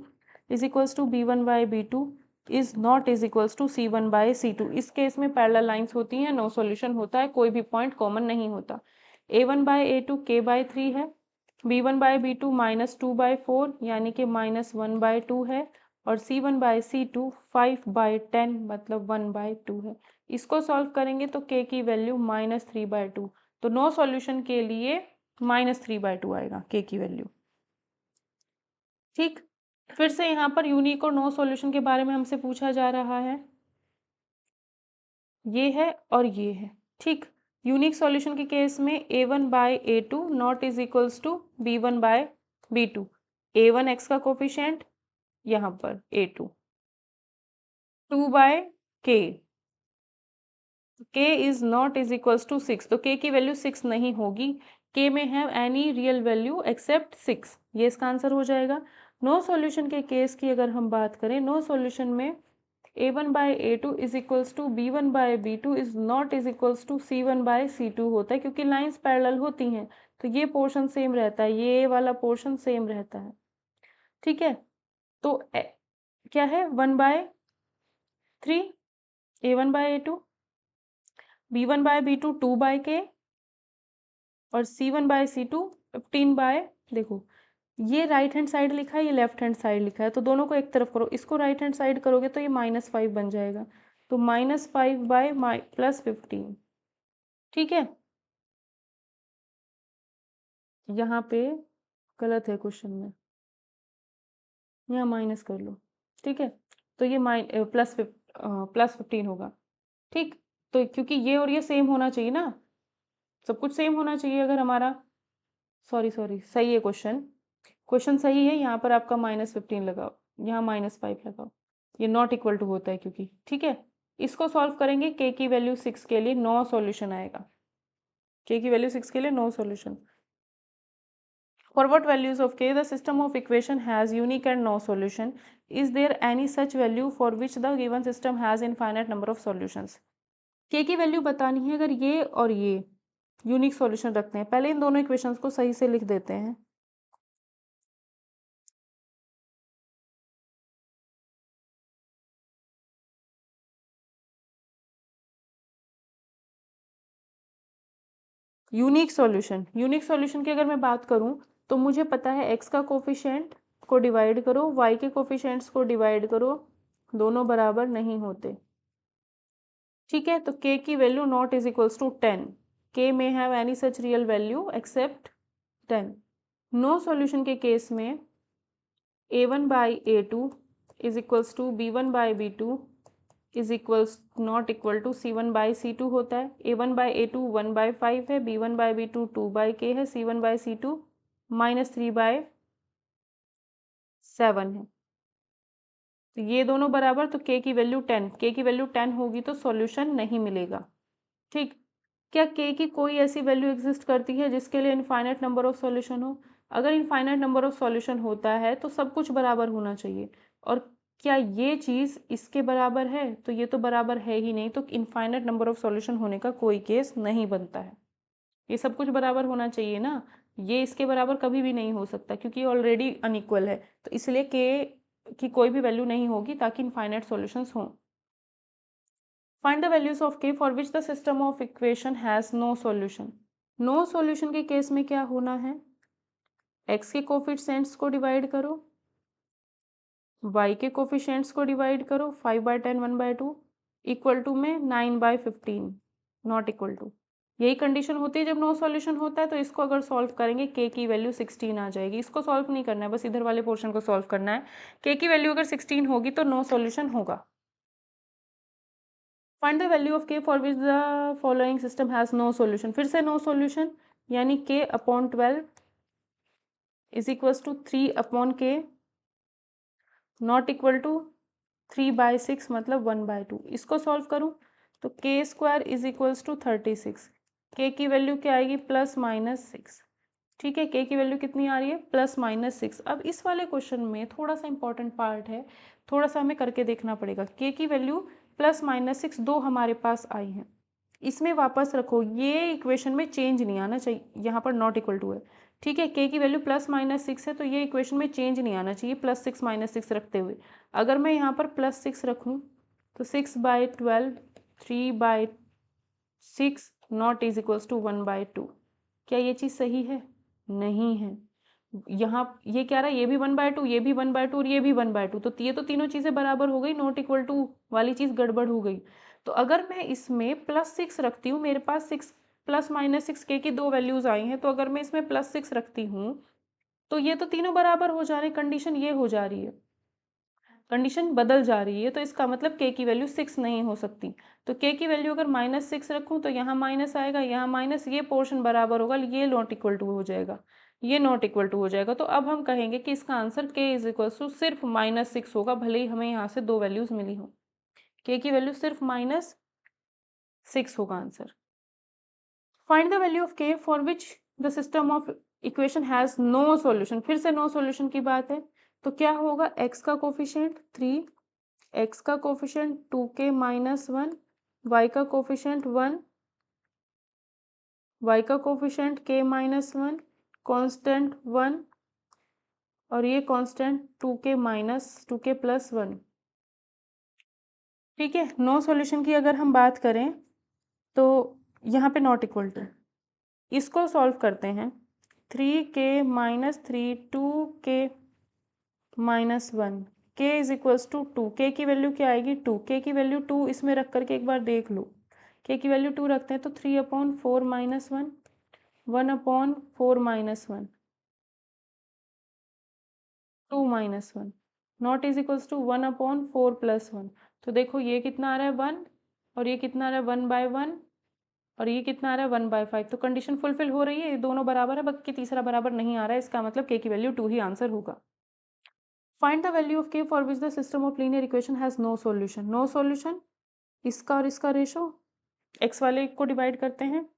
is equals to B1/B2 is not is equals to C1/C2। इस केस में पैरेलल लाइंस होती हैं, नो सॉल्यूशन होता है, कोई भी पॉइंट कॉमन नहीं होता। A1/A2 k/3 है, B1/B2 -2/4 यानी कि -1/2 है, और C1/C2 5/10 मतलब 1/2 है। इसको सॉल्व करेंगे तो k की वैल्यू -3/2, तो नो सॉल्यूशन के लिए -3/2 आएगा k की वैल्यू। ठीक, फिर से यहाँ पर यूनिक और नो सॉल्यूशन के बारे में हमसे पूछा जा रहा है, ये है और ये है। ठीक, यूनिक सॉल्यूशन के केस में a1 by a2 not is equals to b1 by b2। a1 x का कोफिशिएंट, यहाँ पर a2 2 by k, k is not is equals to 6, तो k की वैल्यू 6 नहीं होगी। k में है एनी रियल वैल्यू एक्सेप्ट 6, ये इसका आंसर हो जाएगा। नो सॉल्यूशन के केस की अगर हम बात करें, नो सॉल्यूशन में a1 by a2 is equals to b1 by b2 is not is equals to c1 by c2 होता है, क्योंकि लाइंस पैरेलल होती हैं तो ये पोर्शन सेम रहता है, ये वाला पोर्शन सेम रहता है। ठीक है, तो क्या है 1/3 a1 by a2, b1 by b2 2 by k और c1 बाय c2 15 बाय, देखो ये राइट हैंड साइड लिखा है, ये लेफ्ट हैंड साइड लिखा है, तो दोनों को एक तरफ करो, इसको राइट हैंड साइड करोगे तो ये -5 बन जाएगा, तो -5 बाय +15। ठीक है, यहाँ पे गलत है क्वेश्चन में, यहाँ माइनस कर लो। ठीक है, तो ये +15 होगा। ठीक, तो क्योंकि ये और ये सेम होना चाहिए ना, सब कुछ सेम होना चाहिए अगर हमारा, सॉरी सॉरी सही है क्वेश्चन, क्वेश्चन सही है, यहाँ पर आपका -15 लगाओ, यहाँ -5 लगाओ, ये नॉट इक्वल टू होता है क्योंकि। ठीक है, इसको सॉल्व करेंगे, k की वैल्यू 6 के लिए नो सॉल्यूशन आएगा, k की वैल्यू 6 के लिए no solution. For what values of k the system of equation has unique and no solution? Is there any such value for which the given system has infinite number of solutions? k की value बतानी है अगर ये और ये unique solution रखते हैं। पहले इन दोनों इक्वेशंस को सही से लिख देते हैं। यूनिक सॉल्यूशन की अगर मैं बात करूं तो मुझे पता है x का कोफिशिएंट को डिवाइड करो, y के कोफिशिएंट्स को डिवाइड करो, दोनों बराबर नहीं होते। ठीक है, तो k की value not is equals to 10, k में have any such real value except 10। No solution के केस में a1 by a2 is equals to b1 by b2 is equals not equal to c1 by c2 होता है। a1 by a2 1/5 है, b1 by b2 2/k है, c1 by c2 -3/7 है। तो ये दोनों बराबर, तो k की वैल्यू 10, k की वैल्यू 10 होगी तो सॉल्यूशन नहीं मिलेगा। ठीक, क्या k की कोई ऐसी वैल्यू एग्जिस्ट करती है जिसके लिए इनफाइनाइट नंबर ऑफ सॉल्यूशन हो? अगर इनफाइनाइट नंबर ऑफ सॉल्यूशन होता है तो सब कुछ बराबर होना चाहिए, और क्या ये चीज़ इसके बराबर है? तो ये तो बराबर है ही नहीं, तो इनफाइनाइट नंबर ऑफ सॉल्यूशन होने का कोई केस नहीं बनता है। ये सब कुछ बराबर होना चाहिए ना, ये इसके बराबर कभी भी नहीं हो सकता क्योंकि ये ऑलरेडी अनइक्वल है, तो इसलिए k की कोई भी वैल्यू नहीं होगी ताकि इनफाइनाइट सॉल्यूशंस हों। Find the values of k for which the system of equation has no solution. No solution के केस में क्या होना है, x के कोफिशिएंट्स को डिवाइड करो, y के कोफिशिएंट्स को डिवाइड करो, 5/10 1/2 इक्वल टू में 9/15 नॉट इक्वल टू। यही कंडीशन होती है जब नो सॉल्यूशन होता है, तो इसको अगर सॉल्व करेंगे k की वैल्यू 16 आ जाएगी। इसको सॉल्व नहीं करना है, बस इधर वाले पोर्शन को सॉल्व करना है। k की वैल्यू अगर 16 होगी तो नो सॉल्यूशन होगा। Find the value of k for which the following system has no solution. फिर से नो सॉल्यूशन, यानी k/12 is equals to 3/k not equal to 3/6 मतलब 1/2। इसको सॉल्व करूँ तो k² is equals to 36, k की value क्या आएगी +-6। ठीक है, k की वैल्यू कितनी आ रही है +-6। अब इस वाले क्वेश्चन में थोड़ा सा इंपॉर्टेंट पार्ट है, थोड़ा सा हमें करके देखना पड़ेगा। k की वैल्यू +-6 दो हमारे पास आई हैं, इसमें वापस रखो, ये इक्वेशन में चेंज नहीं आना चाहिए, यहाँ पर नॉट इक्वल टू है। ठीक है, k की वैल्यू +-6 है तो ये इक्वेशन में चेंज नहीं आना चाहिए, +6 -6 रखते हुए। अगर मैं यहाँ पर +6 रखूँ तो 6/12 3/6 नॉट इज इक्वल्स टू 1/2। क्या ये चीज़ सही है? नहीं है। यहाँ ये क्या रहा है, ये भी 1/2, ये भी 1/2 और ये भी 1/2, तो ये तो तीनों चीज़ें बराबर हो गई, नॉट इक्वल टू वाली चीज़ गड़बड़ हो गई। तो अगर मैं इसमें +6 रखती हूँ, मेरे पास 6 +-6 k की दो वैल्यूज़ आई हैं, तो अगर मैं इसमें +6 रखती हूँ तो ये तो तीनों बराबर हो जा रहे हैं, कंडीशन ये हो जा रही है, कंडीशन बदल जा रही है, तो इसका मतलब k की वैल्यू 6 नहीं हो सकती। तो k की वैल्यू अगर -6 रखूं तो यहाँ माइनस आएगा, यहाँ माइनस, ये पोर्शन बराबर होगा, ये नॉट इक्वल टू हो जाएगा, ये नॉट इक्वल टू हो जाएगा। तो अब हम कहेंगे कि इसका answer k is equal to सिर्फ -6 होगा, भले ही हमें यहाँ से दो वैल्यूज मिली हो। k की वैल्यू सिर्फ -6 होगा answer. Find the value of k for which the system of equation has no solution. फिर से नो सॉल्यूशन की बात है, तो क्या होगा, x का कोफिशिएंट 3, x का कोफिशिएंट 2k माइनस 1, y का कोफिशिएंट 1, y का कोफिशिएंट k माइनस 1, कॉन्स्टेंट 1, और ये कॉन्स्टेंट 2k प्लस 1। ठीक है, नो सॉल्यूशन की अगर हम बात करें तो यहाँ पे नॉट इक्वल टू, इसको सॉल्व करते हैं। 3k minus 3, 2k minus 1, k is equals to 2, k की वैल्यू क्या आएगी 2, k की वैल्यू 2 इसमें रख करके एक बार देख लो, k की वैल्यू 2 रखते हैं तो 3/4 minus 1, 1/4 minus 1, 2 minus 1, not is equals to 1/4 plus 1। तो देखो ये कितना आ रहा है 1, और ये कितना आ रहा है 1/1, और ये कितना आ रहा है 1/5। तो कंडीशन फुलफिल हो रही है, ये दोनों बराबर है, बाकी तीसरा बराबर नहीं आ रहा है, इसका मतलब k की वैल्यू 2 ही आंसर होगा। Find the value of k for which the system of linear equation has no solution. No solution, इसका और इसका रेशो, x वाले को डिवाइड करते हैं,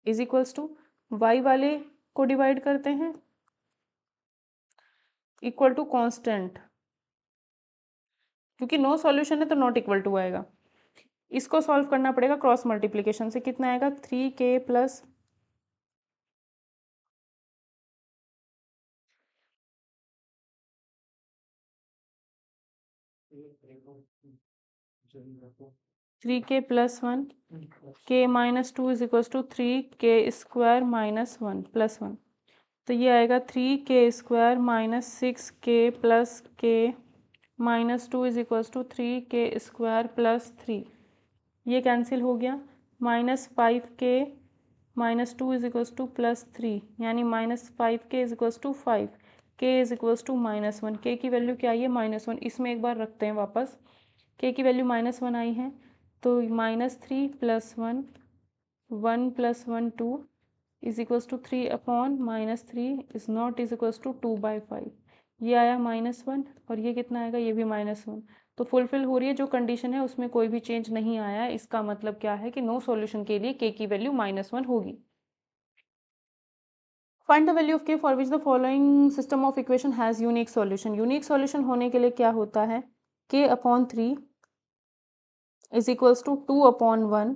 इज इक्वल्स टू y वाले को डिवाइड करते हैं, इक्वल टू कांस्टेंट, क्योंकि नो सॉल्यूशन है तो नॉट इक्वल टू आएगा। इसको सॉल्व करना पड़ेगा क्रॉस मल्टीप्लिकेशन से, कितना आएगा 3k plus three k plus 1, k minus 2 is equals to 3k² minus 1 plus 1। तो ये आएगा 3k² minus 6k plus k minus 2 is equals to 3k² plus 3, ये कैंसिल हो गया। -5k minus 2 is equals to plus 3, यानी -5k is equals to 5, k is equals to -1, k की value क्या आई है -1, इसमें एक बार रखते हैं वापस, k की वैल्यू -1 आई है, तो -3 plus 1, 1 plus 1 2 is equals to 3/-3 is not is equals to 2/5, ये आया -1, और ये कितना आएगा, ये भी -1। तो फुलफिल हो रही है जो कंडीशन है, उसमें कोई भी चेंज नहीं आया है, इसका मतलब क्या है कि नो सॉल्यूशन के लिए k की वैल्यू -1 होगी। Find the value of k for which the following system of equation has unique solution. Unique solution होने के लिए क्या होता है, k/3 is equals to 2/1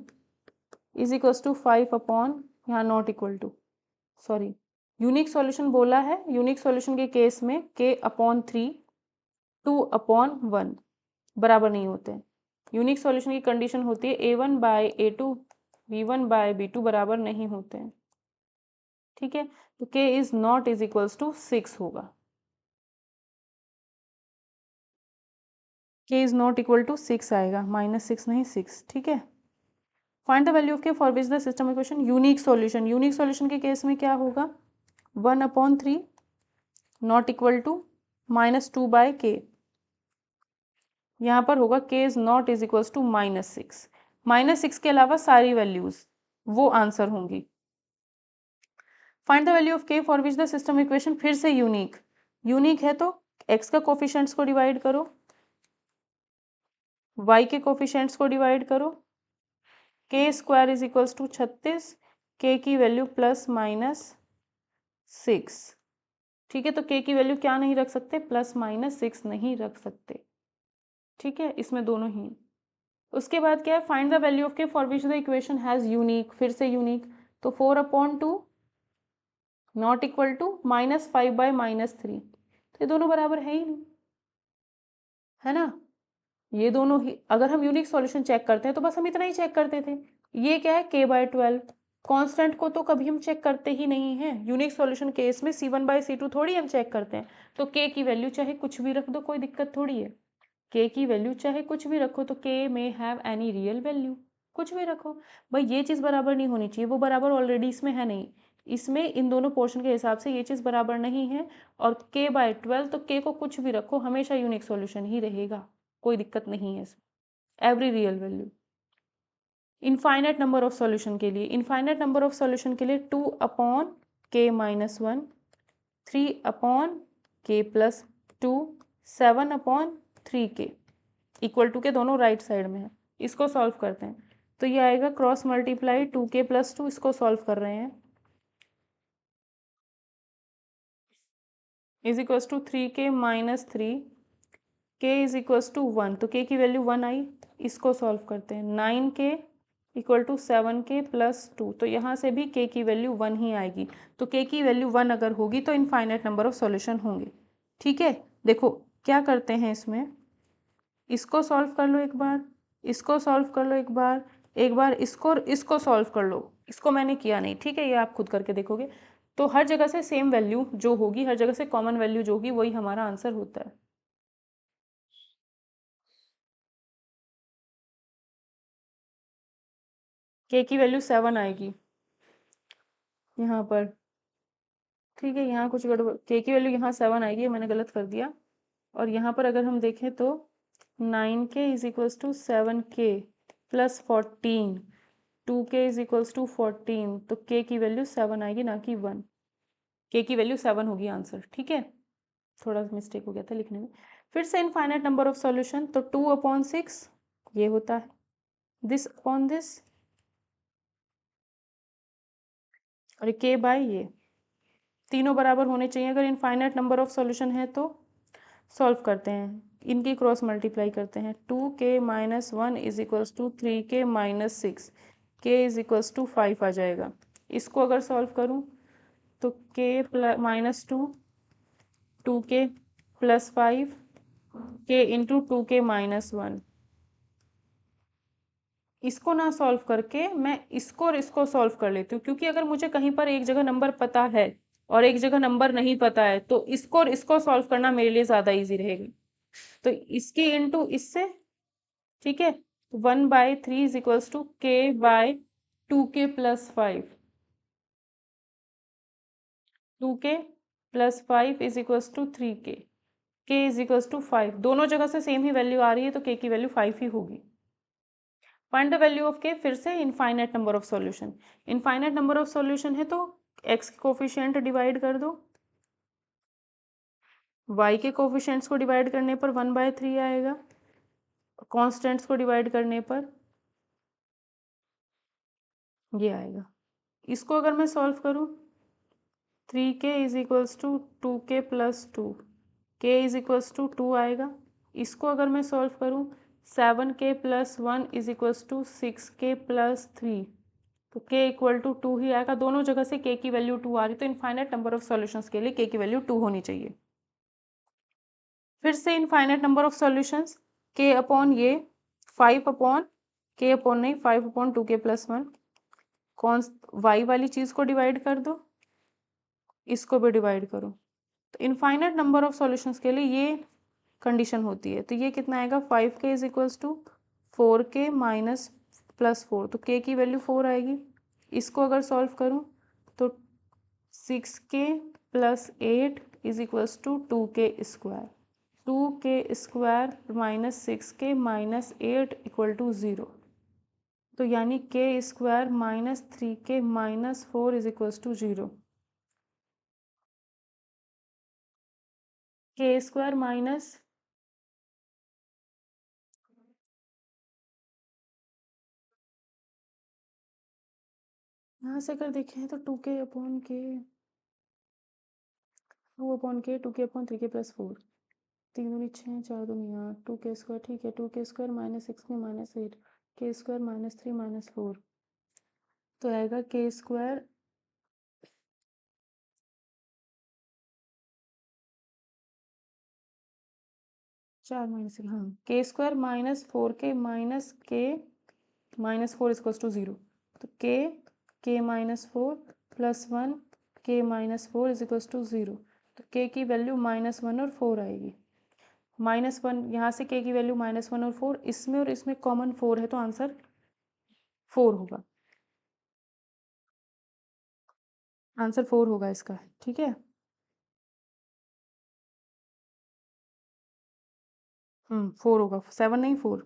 is equals to 5 यहाँ not equal to, sorry, unique solution बोला है, यूनिक सॉल्यूशन के केस में k/3 2/1 बराबर नहीं होते हैं। यूनिक सॉल्यूशन की कंडीशन होती है a1/a2 b1/b2 बराबर नहीं होते हैं। ठीक है, तो k is not is equals to 6 होगा, k is not equal to 6 आएगा, -6 नहीं 6। ठीक है, find the value of k for which the system equation unique solution. Unique solution के केस में क्या होगा, 1/3 नॉट इक्वल टू -2/k, यहाँ पर होगा k is not is equals to -6, -6 के अलावा सारी वैल्यूज वो आंसर होंगी। Find the value of k for which the system equation, फिर से यूनिक, यूनिक है तो x का कोफिशिएंट्स को डिवाइड करो, y के कोफिशिएंट्स को डिवाइड करो, k² is equals to 36, k की वैल्यू ±6। ठीक है, तो k की वैल्यू क्या नहीं रख सकते, ±6 नहीं रख सकते। ठीक है, इसमें दोनों ही। उसके बाद क्या है, find the value of k for which the equation has unique, फिर से यूनिक, तो 4/2 नॉट इक्वल टू -5/-3, तो ये दोनों बराबर है ही नहीं, है ना। ये दोनों ही, अगर हम यूनिक सॉल्यूशन चेक करते हैं तो बस हम इतना ही चेक करते थे। ये क्या है, k/12, कांस्टेंट को तो कभी हम चेक करते ही नहीं है, यूनिक सॉल्यूशन केस में C1/C2 थोड़ी हम चेक करते हैं। तो k की वैल्यू चाहे कुछ भी रख दो, कोई दिक्कत थोड़ी है, k की वैल्यू चाहे कुछ भी रखो, तो k may have any real value, कुछ भी रखो भाई, ये चीज़ बराबर नहीं होनी चाहिए, वो बराबर ऑलरेडी इसमें है नहीं, इसमें इन दोनों पोर्शन के हिसाब से ये चीज़ बराबर नहीं है। और k/12, तो k को कुछ भी रखो हमेशा यूनिक सॉल्यूशन ही रहेगा, कोई दिक्कत नहीं है इसमें, every real value. Infinite number of solution के लिए, इनफाइनाइट नंबर ऑफ सॉल्यूशन के लिए 2/k-1, 3/k+2, 7/3k equal to के दोनों राइट साइड में है। इसको सॉल्व करते हैं तो ये आएगा क्रॉस मल्टीप्लाई 2k+2, इसको सॉल्व कर रहे हैं, is equals to 3k-3, k is equals to 1, तो k की वैल्यू 1 आई। इसको सॉल्व करते हैं, 9k इक्वल टू 7k+2, तो यहाँ से भी k की वैल्यू 1 ही आएगी। तो k की वैल्यू 1 अगर होगी तो इनफाइनाइट नंबर ऑफ सॉल्यूशन होंगे। ठीक है, देखो क्या करते हैं इसमें, इसको सॉल्व कर लो एक बार, इसको सॉल्व कर लो एक बार इसको सॉल्व कर लो। इसको मैंने किया नहीं, ठीक है, ये आप खुद करके देखोगे। तो हर जगह से सेम वैल्यू जो होगी, हर जगह से कॉमन वैल्यू जो होगी, वही हमारा आंसर होता है। के की वैल्यू 7 आएगी यहाँ पर, ठीक है, यहाँ कुछ गड़बड़, के की वैल्यू यहाँ 7 आएगी, मैंने गलत कर दिया। और यहाँ पर अगर हम देखें तो 9k is equals to 7k+14, 2k is equals to 14, तो k की वैल्यू 7 आएगी, ना कि 1। k की वैल्यू 7 होगी आंसर, ठीक है, थोड़ा मिस्टेक हो गया था लिखने में। फिर से इनफाइनाइट नंबर ऑफ सॉल्यूशन, तो 2/6 ये होता है, दिस अपॉन दिस, और ये तीनों बराबर होने चाहिए। अगर इनफाइनाइट नंबर ऑफ सॉल्यूशन है तो सॉल्व करते हैं, इनकी क्रॉस मल्टीप्लाई करते हैं, 2k-1 is equals to 3k-6, k is equals to 5 आ जाएगा। इसको अगर सॉल्व करूं तो k-2, 2k+5, k into 2k-1। इसको ना सॉल्व करके मैं इसको और इसको सॉल्व कर लेती हूँ, क्योंकि अगर मुझे कहीं पर एक जगह नंबर पता है और एक जगह नंबर नहीं पता है, तो इसको और इसको सॉल्व करना मेरे लिए ज़्यादा ईजी रहेगा। तो इसकी इंटू इससे, ठीक है, 1/3 is equals to k/2k+5, 2k+5 is equals to 3k, k is equals to 5, दोनों जगह से सेम ही वैल्यू आ रही है, तो k की वैल्यू 5 ही होगी। Find the value of k, फिर से infinite number of solution, infinite number of solution है तो x के कोफिशिएंट डिवाइड कर दो, y के कोफिशिएंट्स को डिवाइड करने पर 1/3 आएगा, कॉन्स्टेंट्स को डिवाइड करने पर ये आएगा। इसको अगर मैं सॉल्व करूँ, 3k is equals to 2k+2, k is equals to 2 आएगा। इसको अगर मैं सॉल्व करूँ, 7k+1 is equals to 6k+3, तो k इक्वल टू 2 ही आएगा। दोनों जगह से k की वैल्यू 2 आ रही, तो इनफाइनाइट नंबर ऑफ सॉल्यूशंस के लिए k की वैल्यू 2 होनी चाहिए। फिर से infinite number of solutions, k upon ये 5 अपॉन k अपॉन नहीं 5/2k+1, कौन y वाली चीज़ को डिवाइड कर दो, इसको भी डिवाइड करो। तो इनफाइनाइट नंबर ऑफ सॉल्यूशंस के लिए ये कंडीशन होती है। तो ये कितना आएगा, 5k is equals to 4k-+4, तो k की वैल्यू 4 आएगी। इसको अगर सॉल्व करूँ तो 6k+8 is equals to 2k², 2k² - 6k - 8 equal to 0, तो यानी k² - 3k - 4 is equals to 0, k² minus, यहाँ से अगर देखें तो 2k/k, 2/k, 2k/3k+4, 3×2 = 6, 4×2 = 8, 2k², ठीक है, 2k² - 6k - 8, k² - 3 - 4, तो आएगा k², 4 - 6, हाँ, k² - 4k - k - 4 equals to 0, तो k - 4 + 1 k - 4 is equals to 0, तो k की वैल्यू -1 और 4 आएगी। -1 यहाँ से k की वैल्यू -1 और 4, इसमें और इसमें कॉमन 4 है, तो आंसर 4 होगा, आंसर 4 होगा इसका, ठीक है। 4 होगा, 7 नहीं 4।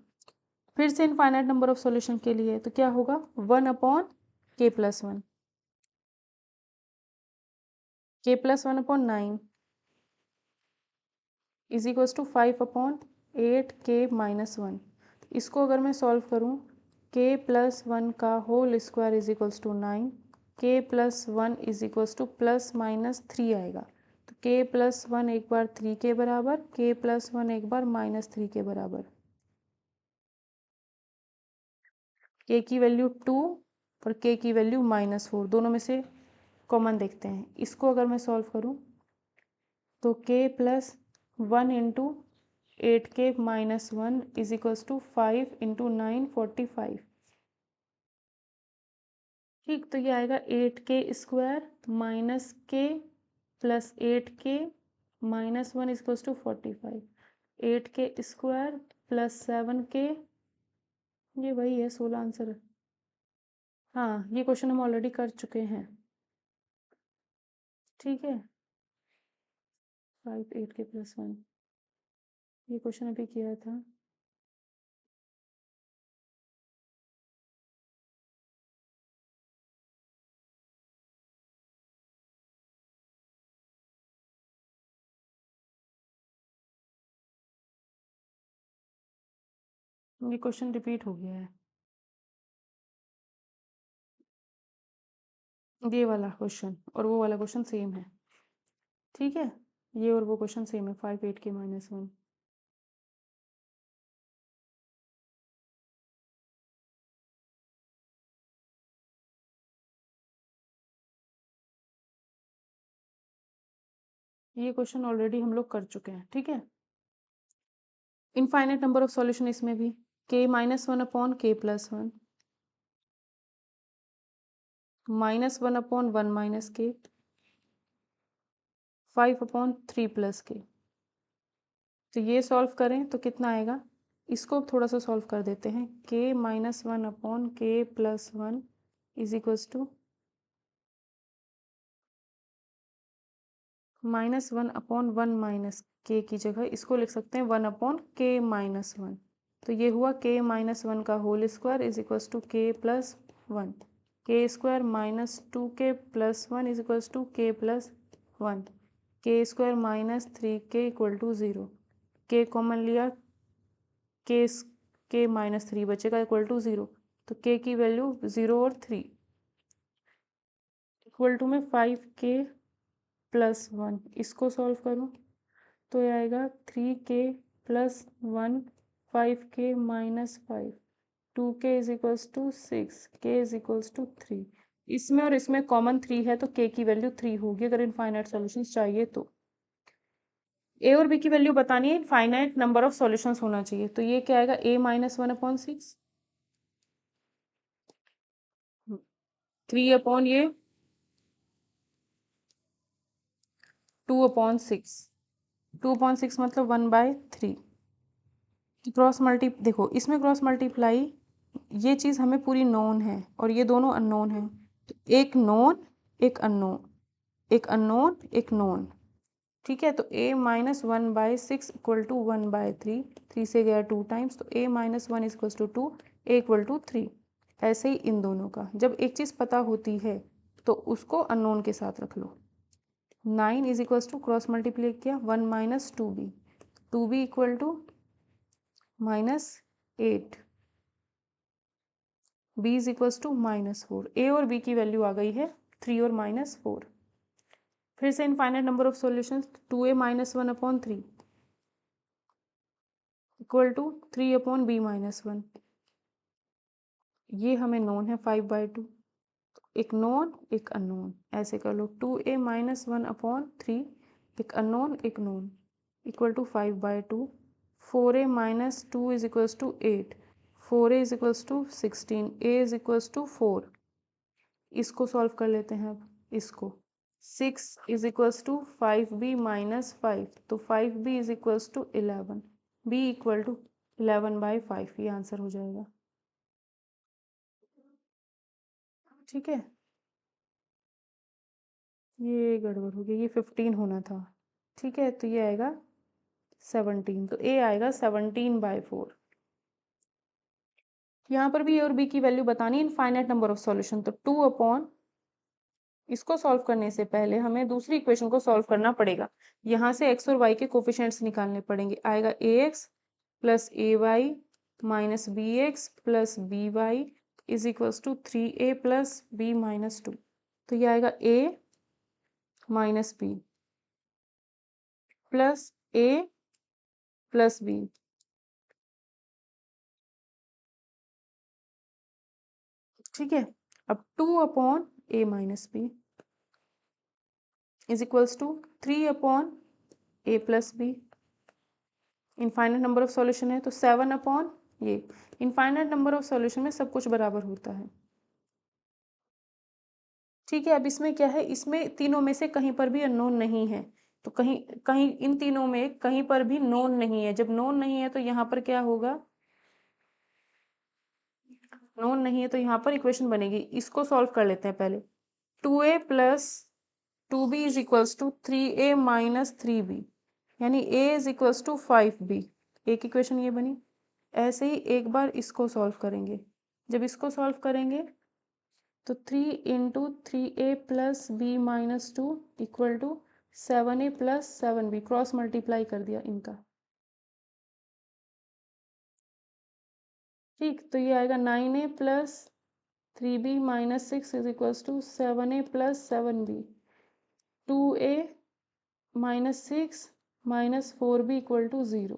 फिर से इनफाइनाइट नंबर ऑफ सॉल्यूशन के लिए तो क्या होगा, 1/k+1, k+1/9 is equals to 5/8k-1। इसको अगर मैं सॉल्व करूँ, k+1 का whole square is equals to 9, k+1 is equals to +-3 आएगा। तो k+1 एक बार 3 के बराबर, k+1 एक बार -3 के बराबर, k की वैल्यू 2 और k की वैल्यू -4, दोनों में से कॉमन देखते हैं। इसको अगर मैं सॉल्व करूँ तो k+1 into 8k-1 is equals to 5 into 9 45। ठीक, तो ये आएगा 8k² minus k plus 8k-1 is equals to 45। 8k² plus 7k, ये वही है 16 आंसर है। हाँ, ये क्वेश्चन हम ऑलरेडी कर चुके हैं, ठीक है। 5 8k+1, ये क्वेश्चन अभी किया था। ये क्वेश्चन रिपीट हो गया है, ये वाला क्वेश्चन और वो वाला क्वेश्चन सेम है, ठीक है। ये और वो क्वेश्चन सेम है, 5 8k-1। ये क्वेश्चन ऑलरेडी हम लोग कर चुके हैं, ठीक है। इनफाइनाइट नंबर ऑफ सॉल्यूशन इसमें भी, k-1/k+1, -1/1 - k, 5/3 + k। तो ये सॉल्व करें तो कितना आएगा, इसको थोड़ा सा सॉल्व कर देते हैं। k-1/k+1 is equals to -1/1 - k की जगह इसको लिख सकते हैं 1/k-1। तो ये हुआ k-1 का whole square is equals to k+1, k² -2k+1 is equals to k+1, k² -3k = 0। k common लिया, k-3 बचेगा इक्वल टू 0। तो k की वैल्यू 0 और 3 इक्वल टू में 5k+1। इसको सॉल्व करूँ तो ये आएगा 3k+1, 5k-5, 2k is equals to 6, k is equals to 3। इसमें और इसमें कॉमन 3 है तो k की वैल्यू 3 होगी अगर इनफाइनाइट सॉल्यूशंस चाहिए तो। a और b की वैल्यू बतानी है, इनफाइनाइट नंबर ऑफ सॉल्यूशंस होना चाहिए। तो ये क्या आएगा, a-1/6, 3 ये 2/6, 2/6 मतलब 1/3। क्रॉस मल्टी देखो, इसमें क्रॉस मल्टीप्लाई, ये चीज़ हमें पूरी नोन है और ये दोनों अननोन है। तो एक नोन, एक अननोन, एक अननोन, एक नोन, ठीक है। तो a-1/6 इक्वल टू 1/3, 3 से गया 2 टाइम्स, तो a-1 equal to 2, a equal to 3। ऐसे ही इन दोनों का, जब एक चीज़ पता होती है तो उसको अननोन के साथ रख लो। 9 is equals to, cross multiply किया, 1 - 2b, 2b equal to -8, b is equals to -4। a और b की वैल्यू आ गई है 3 और -4। फिर से infinite number of solutions, 2a-1/3 equal to 3/b-1। ये हमें नोन है 5/2, एक नोन एक अननोन, ऐसे कर लो। 2a-1/3, एक अननोन एक known, equal to 5/2। 4a-2 is equals to 8, 4a is equals to 16, a is equals to 4। इसको सॉल्व कर लेते हैं अब, इसको 6 इज इक्वल्स टू 5b-5, तो 5b is equals to 11, b equal to 11/5, ये आंसर हो जाएगा। ठीक है, ये गड़बड़ हो गई, ये 15 होना था। ठीक है, तो ये आएगा 17, तो ए आएगा 17/4। यहाँ पर भी ए और बी की वैल्यू बतानी, इनफाइनाइट नंबर ऑफ सॉल्यूशन, तो 2 अपॉन, इसको सॉल्व करने से पहले हमें दूसरी इक्वेशन को सॉल्व करना पड़ेगा। यहाँ से एक्स और वाई के कोफिशिएंट्स निकालने पड़ेंगे। आएगा A x plus A Y minus B x plus B Y is equals to 3a plus B minus 2। तो ये आएगा A minus B plus A plus B. ठीक है, अब 2 upon A minus B is equals to 3 upon A plus B. Infinite number of solution है तो 7 upon ये। Infinite number of solution में सब कुछ बराबर होता है। ठीक है, अब इसमें क्या है, इसमें तीनों में से कहीं पर भी अननोन नहीं है, तो कहीं कहीं इन तीनों में कहीं पर भी नोन नहीं है। जब नोन नहीं है तो यहाँ पर क्या होगा, नोन नहीं है तो यहाँ पर इक्वेशन बनेगी। इसको सॉल्व कर लेते हैं पहले। 2a plus 2b is equals to 3a minus 3b, यानी a is equals to 5b। एक इक्वेशन ये बनी। ऐसे ही एक बार इसको सॉल्व करेंगे। जब इसको सॉल्व करेंगे तो 3 into 3a plus B minus 2 equal to 7a plus 7b, cross multiply कर दिया इनका। ठीक, तो ये आएगा 9a plus 3b minus 6 is equals to 7a plus 7b। 2a minus 6 minus 4b equal to 0।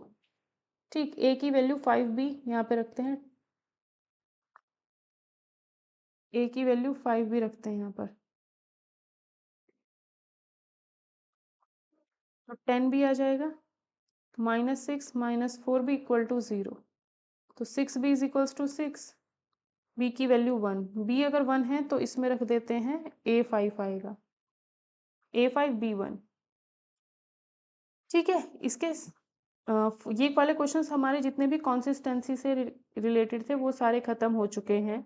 ठीक, a की वैल्यू 5b यहाँ पे रखते हैं, a की वैल्यू 5b रखते हैं यहाँ पर, तो 10b आ जाएगा। Minus 6 minus 4b equal to 0, तो 6b is equals to 6। b की वैल्यू 1, b अगर 1 है तो इसमें रख देते हैं a5 आएगा, a5b1। ठीक है, ये वाले क्वेश्चंस हमारे जितने भी कंसिस्टेंसी से रिलेटेड थे वो सारे खत्म हो चुके हैं।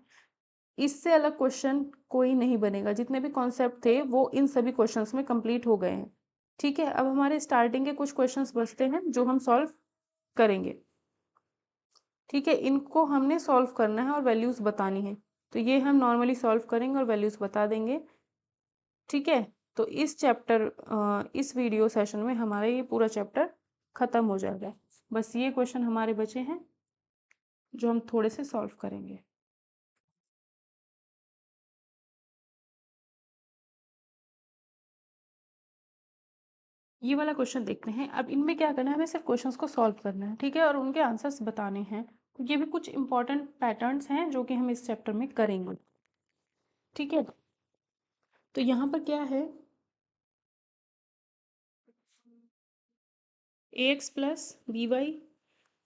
इससे अलग क्वेश्चन कोई नहीं बनेगा। जितने भी कॉन्सेप्ट थे वो इन सभी क्वेश्चंस में कंप्लीट हो गए हैं। ठीक है, अब हमारे स्टार्टिंग के कुछ क्वेश्चंस बचते हैं जो हम सॉल्व करेंगे। ठीक है, इनको हमने सॉल्व करना है और वैल्यूज बतानी है, तो ये हम नॉर्मली सॉल्व करेंगे और वैल्यूज बता देंगे। ठीक है, तो इस वीडियो सेशन में हमारा ये पूरा चैप्टर खत्म हो जाएगा। बस ये क्वेश्चन हमारे बचे हैं जो हम थोड़े से सॉल्व करेंगे। ये वाला क्वेश्चन देखते हैं। अब इनमें क्या करना है, हमें सिर्फ क्वेश्चंस को सॉल्व करना है। ठीक है, और उनके आंसर्स बताने हैं। तो ये भी कुछ इंपॉर्टेंट पैटर्न्स हैं जो कि हम इस चैप्टर में करेंगे। ठीक है, तो यहाँ पर क्या है, ए एक्स प्लस बी वाई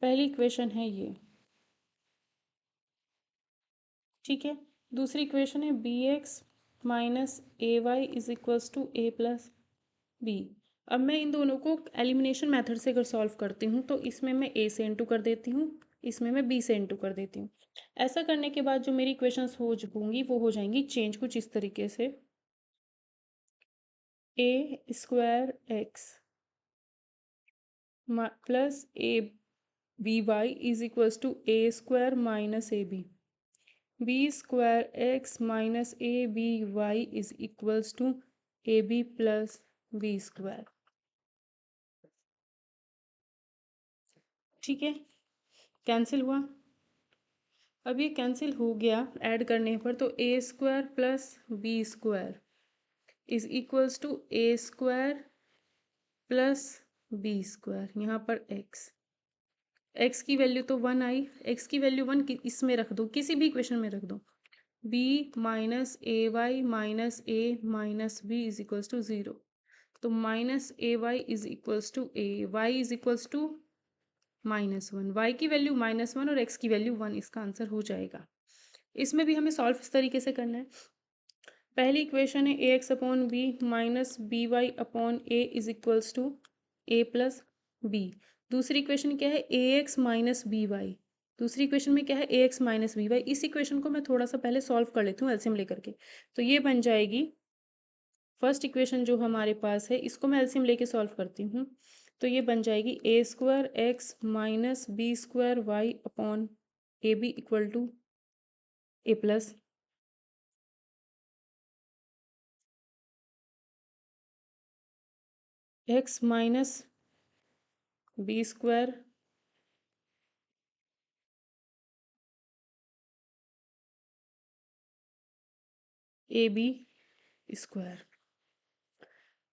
पहली इक्वेशन है ये। ठीक है, दूसरी इक्वेशन है b x minus A Y is equals to A plus b. अब मैं इन दोनों को एलिमिनेशन मेथड से अगर सॉल्व करती हूँ तो इसमें मैं ए से इंटू कर देती हूँ, इसमें मैं बी से इंटू कर देती हूँ। ऐसा करने के बाद जो मेरी इक्वेशंस होंगी वो हो जाएंगी चेंज कुछ इस तरीके से। ए square x plus A B Y is equals to A square minus A B. B square x minus A B Y is equals to A B plus B square. ठीक है, कैंसिल हुआ। अब ये cancel हो गया add करने पर, तो ए square plus B square is equals to A square plus B square. यहाँ पर एक्स की वैल्यू तो 1 आई, एक्स की वैल्यू 1 इसमें रख दो, किसी भी इक्वेशन में रख दो। B minus A Y minus A minus B is equals to 0, तो minus A Y is equals to A Y is equals to -1। Y की वैल्यू -1 और एक्स की वैल्यू 1, इसका आंसर हो जाएगा। इसमें भी हमें सॉल्व इस तरीके से करना है। पहली इक्वेशन है ए X upon B minus B Y upon A is equals to A plus B. दूसरी इक्वेशन क्या है, ए एक्स माइनस बी वाई। दूसरी इक्वेशन में क्या है, ए एक्स माइनस बी वाई। इस इक्वेशन को मैं थोड़ा सा पहले सॉल्व कर लेती हूँ एलसीएम लेकर के। तो ये बन जाएगी फर्स्ट इक्वेशन जो हमारे पास है, इसको मैं एलसीएम लेके सॉल्व करती हूँ। तो ये बन जाएगी a square x minus B square y upon a B equal to A plus x minus B square a B square.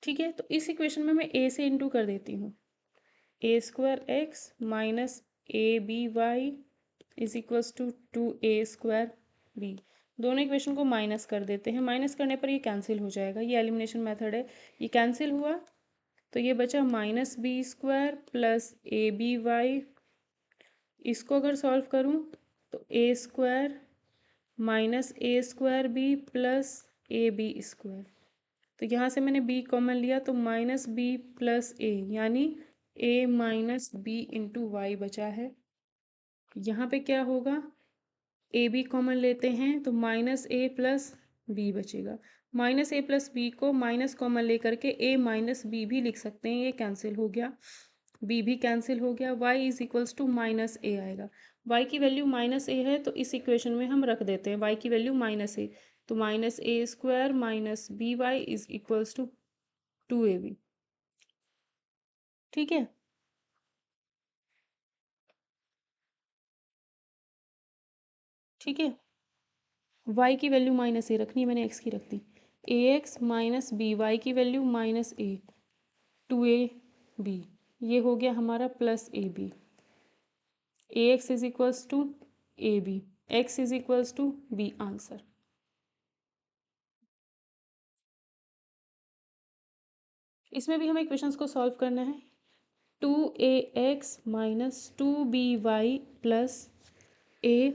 ठीक है, तो इस इक्वेशन में मैं ए से इंटू कर देती हूँ। A square x minus A B Y is equals to two A square b. दोनों इक्वेशन को माइनस कर देते हैं। माइनस करने पर ये कैंसिल हो जाएगा, ये एलिमिनेशन मेथड है। ये कैंसिल हुआ तो ये बचा minus B square plus A B y. इसको अगर सॉल्व करूँ तो ए square minus A square b plus A B square. तो यहाँ से मैंने b कॉमन लिया तो माइनस बी प्लस ए, यानी a minus B into Y बचा है। यहाँ पे क्या होगा, ए बी कॉमन लेते हैं तो माइनस ए प्लस बी बचेगा। माइनस ए प्लस बी को माइनस कॉमन लेकर के ए माइनस बी भी लिख सकते हैं, ये कैंसिल हो गया, बी भी कैंसिल हो गया। y is equals to minus a आएगा। y की वैल्यू माइनस ए है तो इस इक्वेशन में हम रख देते हैं y की वैल्यू माइनस ए। तो minus A square minus B Y is equals to two A B. ठीक है, ठीक है। y की वैल्यू माइनस ए रखनी है मैंने, x की रख दी। A x minus B, Y की value minus A, two A B. ये हो गया हमारा plus A B. A x is equals to A B, X is equals to B, answer. इसमें भी हमें इक्वेशंस को सॉल्व करना है। Two A x minus two B Y plus A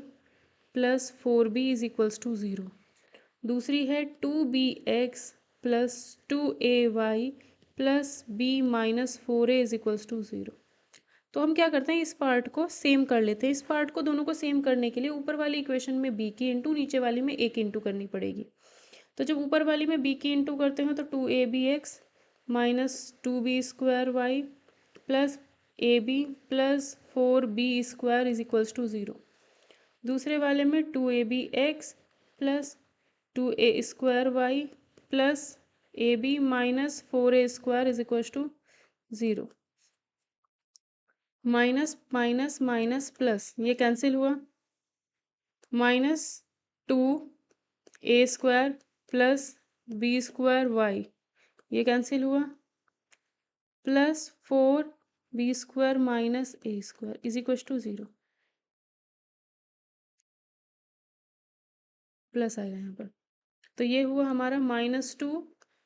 plus four B is equals to zero. दूसरी है two B x plus two A y plus B minus four A is equals to zero. तो हम क्या करते हैं, इस part को same कर लेते हैं। इस पार्ट को दोनों को सेम करने के लिए ऊपर वाली इक्वेशन में b की इंटू, नीचे वाली में a की इंटू करनी पड़ेगी। तो जब ऊपर वाली में b की इंटू करते हैं तो two A B x minus two b square y plus A B plus four b square is equals to zero. दूसरे वाले में two A B x plus two A square y plus A b minus four a square is equals to zero. Minus minus minus plus, ये cancel हुआ। Minus two ए square plus B square y, ये cancel हुआ। Plus four b square minus A square is equal to zero. Plus आएगा यहाँ पर। तो ये हुआ हमारा minus two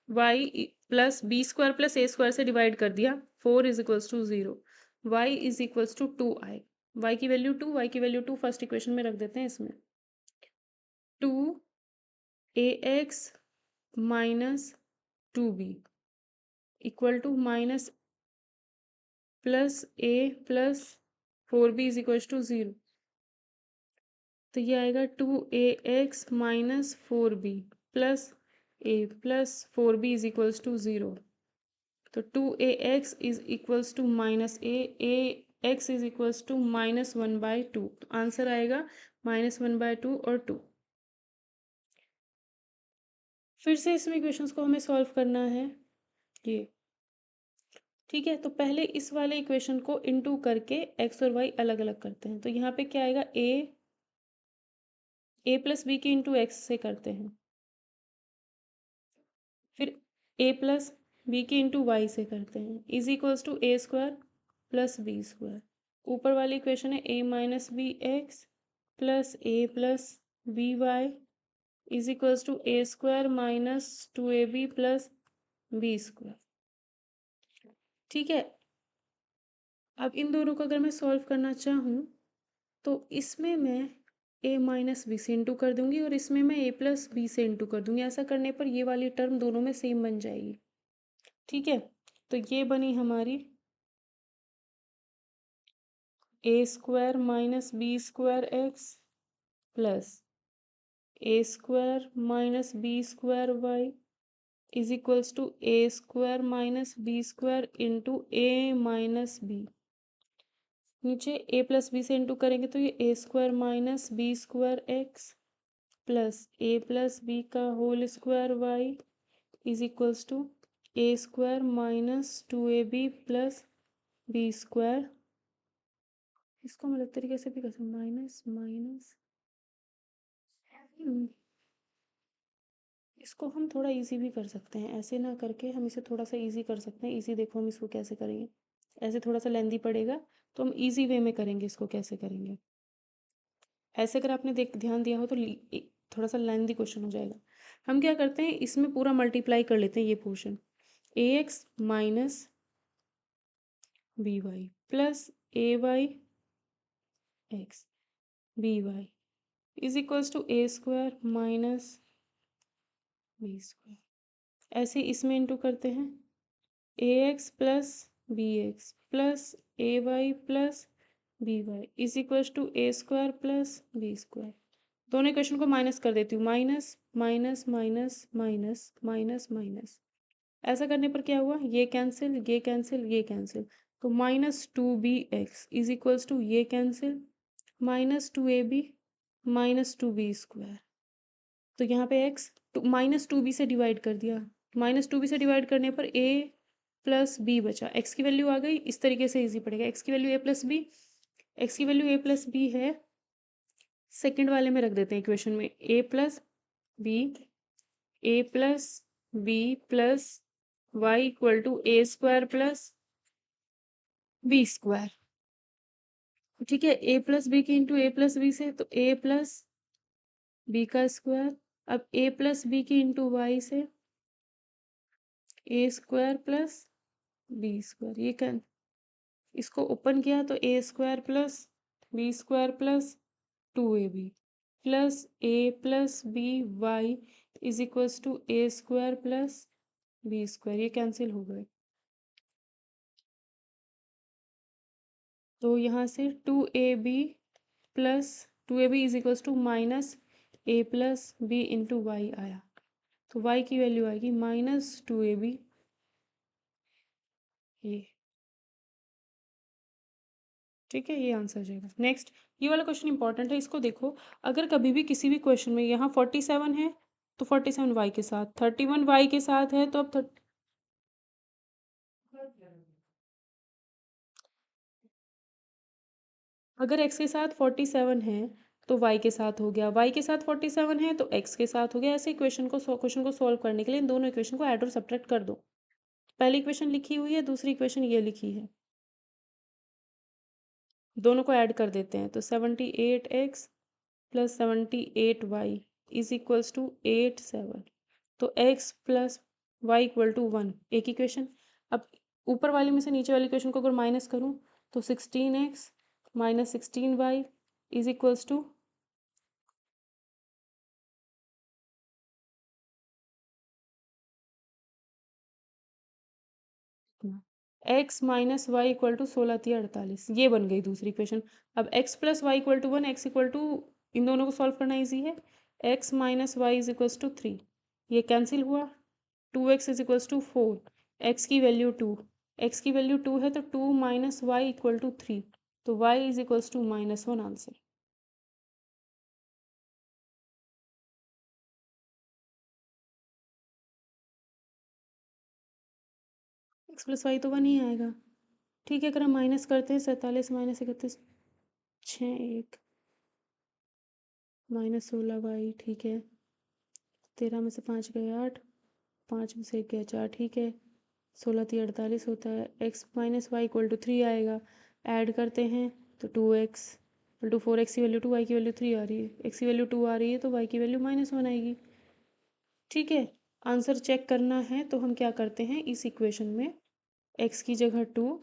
y plus B square plus ए स्क्वायर से डिवाइड कर दिया, four is equals to zero. Y is equals to two आए। वाई की वैल्यू टू, वाई की वैल्यू टू फर्स्ट इक्वेशन में रख देते हैं। इसमें two A x minus two b equal to minus plus A plus four B is equal to zero. तो ये आएगा two A x minus four b plus A plus four B is equals to zero. तो two A x is equals to minus a x is equals to minus one by two. Answer आएगा minus one by two और two. फिर से इसमें equations को हमें solve करना है ये। ठीक है, तो पहले इस वाले इक्वेशन को इनटू करके एक्स और वाई अलग अलग करते हैं। तो यहाँ पे क्या आएगा, ए प्लस बी की इंटू एक्स से करते हैं। फिर ए प्लस बी की इंटू वाई से करते हैं is equals to A square plus B square. ऊपर वाली इक्वेशन है a minus B x plus A plus B Y is equals to A square minus two A B plus B square. ठीक है, अब इन दोनों को अगर मैं सॉल्व करना चाहूँ तो इसमें मैं a माइनस बी से इंटू कर दूंगी और इसमें मैं a प्लस बी से इंटू कर दूंगी। ऐसा करने पर ये वाली टर्म दोनों में सेम बन जाएगी। ठीक है, तो ये बनी हमारी a square minus B square x plus A square minus B square Y is equals to A square minus B square into a minus b. नीचे ए प्लस बी से इंटू करेंगे तो ये a square minus B square x plus A plus B का whole square Y is equals to A square minus 2ab plus B square. इसको हम अलग तरीके से भी कर सकते माइनस माइनस इसको हम थोड़ा इजी भी कर सकते हैं, ऐसे ना करके हम इसे थोड़ा सा इजी कर सकते हैं। इजी देखो हम इसको कैसे करेंगे, ऐसे थोड़ा सा लेंदी पड़ेगा तो हम इजी वे में करेंगे। इसको कैसे करेंगे, ऐसे अगर आपने ध्यान दिया हो तो थोड़ा सा लेंदी क्वेश्चन हो जाएगा। हम क्या करते हैं, इसमें पूरा मल्टीप्लाई कर लेते हैं ये portion, a x minus B Y plus A y x b Y is equals to A square minus B square. ऐसे इसमें इंटू करते हैं a x plus B x plus A y plus B Y is equals to A square plus B square. दोनों equation को minus कर देती हूँ, minus minus minus minus minus minus. ऐसा करने पर क्या हुआ, ये कैंसिल ये कैंसिल ये कैंसिल, तो minus 2bx is equals to ये cancel minus 2ab minus 2b square. तो यहाँ पे x माइनस 2b से डिवाइड कर दिया, माइनस 2b से डिवाइड करने पर a प्लस बी बचा, x की वैल्यू आ गई। इस तरीके से इजी पड़ेगा, x की value a plus B, X की वैल्यू a प्लस बी है, सेकेंड वाले में रख देते हैं इक्वेशन में, a plus B A plus B plus Y equal to A square plus B square. ठीक है, ए प्लस बी की इंटू ए प्लस बी से, तो ए प्लस बी का स्क्वायर। अब ए प्लस बी की इंटू वाई से ए square plus B square. ये कैन इसको ओपन किया तो ए square plus B square plus 2ab plus A plus B Y is equals to A square plus B square. ये कैंसिल हो गए, तो यहाँ से 2ab plus 2ab is equals to minus a plus b into y आया, तो y की value आएगी माइनस 2ab। ये ठीक है, ये आंसर हो जाएगा। नेक्स्ट, ये वाला क्वेश्चन इंपॉर्टेंट है, इसको देखो। अगर कभी भी किसी भी क्वेश्चन में यहाँ 47 है तो 47 वाई के साथ, 31 वाई के साथ है तो अब अगर x के साथ 47 है तो y के साथ हो गया, y के साथ 47 है तो x के साथ हो गया। ऐसे क्वेश्चन को सॉल्व करने के लिए इन दोनों इक्वेशन को ऐड और सब्ट्रैक्ट कर दो। पहली इक्वेशन लिखी हुई है, दूसरी इक्वेशन ये लिखी है, दोनों को ऐड कर देते हैं। तो 78x plus 78y is equals to 87, तो x plus Y equal to 1, एक इक्वेशन। अब ऊपर वाले में से नीचे वाली इक्वेशन को अगर माइनस करूँ तो 16x minus 16y is equals to x minus Y equal to 16×3=48। ये बन गई दूसरी इक्वेशन। अब x plus Y equal to 1, x equal to, इन दोनों को सॉल्व करना ईजी है, x minus y is equals to 3, ये कैंसिल हुआ। 2x is equals to 4, x की वैल्यू 2, x की वैल्यू 2 है तो 2 माइनस वाई इक्वल टू 3, तो y is equals to -1 answer. x plus Y तो 1 ही आएगा। ठीक है, अगर हम माइनस करते हैं 47 माइनस 31 6 1 माइनस 16y, ठीक है, 13 में से 5 गए 8, 5 में से 1 गया 4, ठीक है, 16×3=48 होता है। x minus Y equal to 3 आएगा, ऐड करते हैं तो 2x इक्वल टू 4, x की वैल्यू 2, y की वैल्यू 3 आ रही है, x की वैल्यू 2 आ रही है तो y की वैल्यू -1 आएगी। ठीक है, आंसर चेक करना है तो हम क्या करते हैं, इस इक्वेशन में x की जगह 2,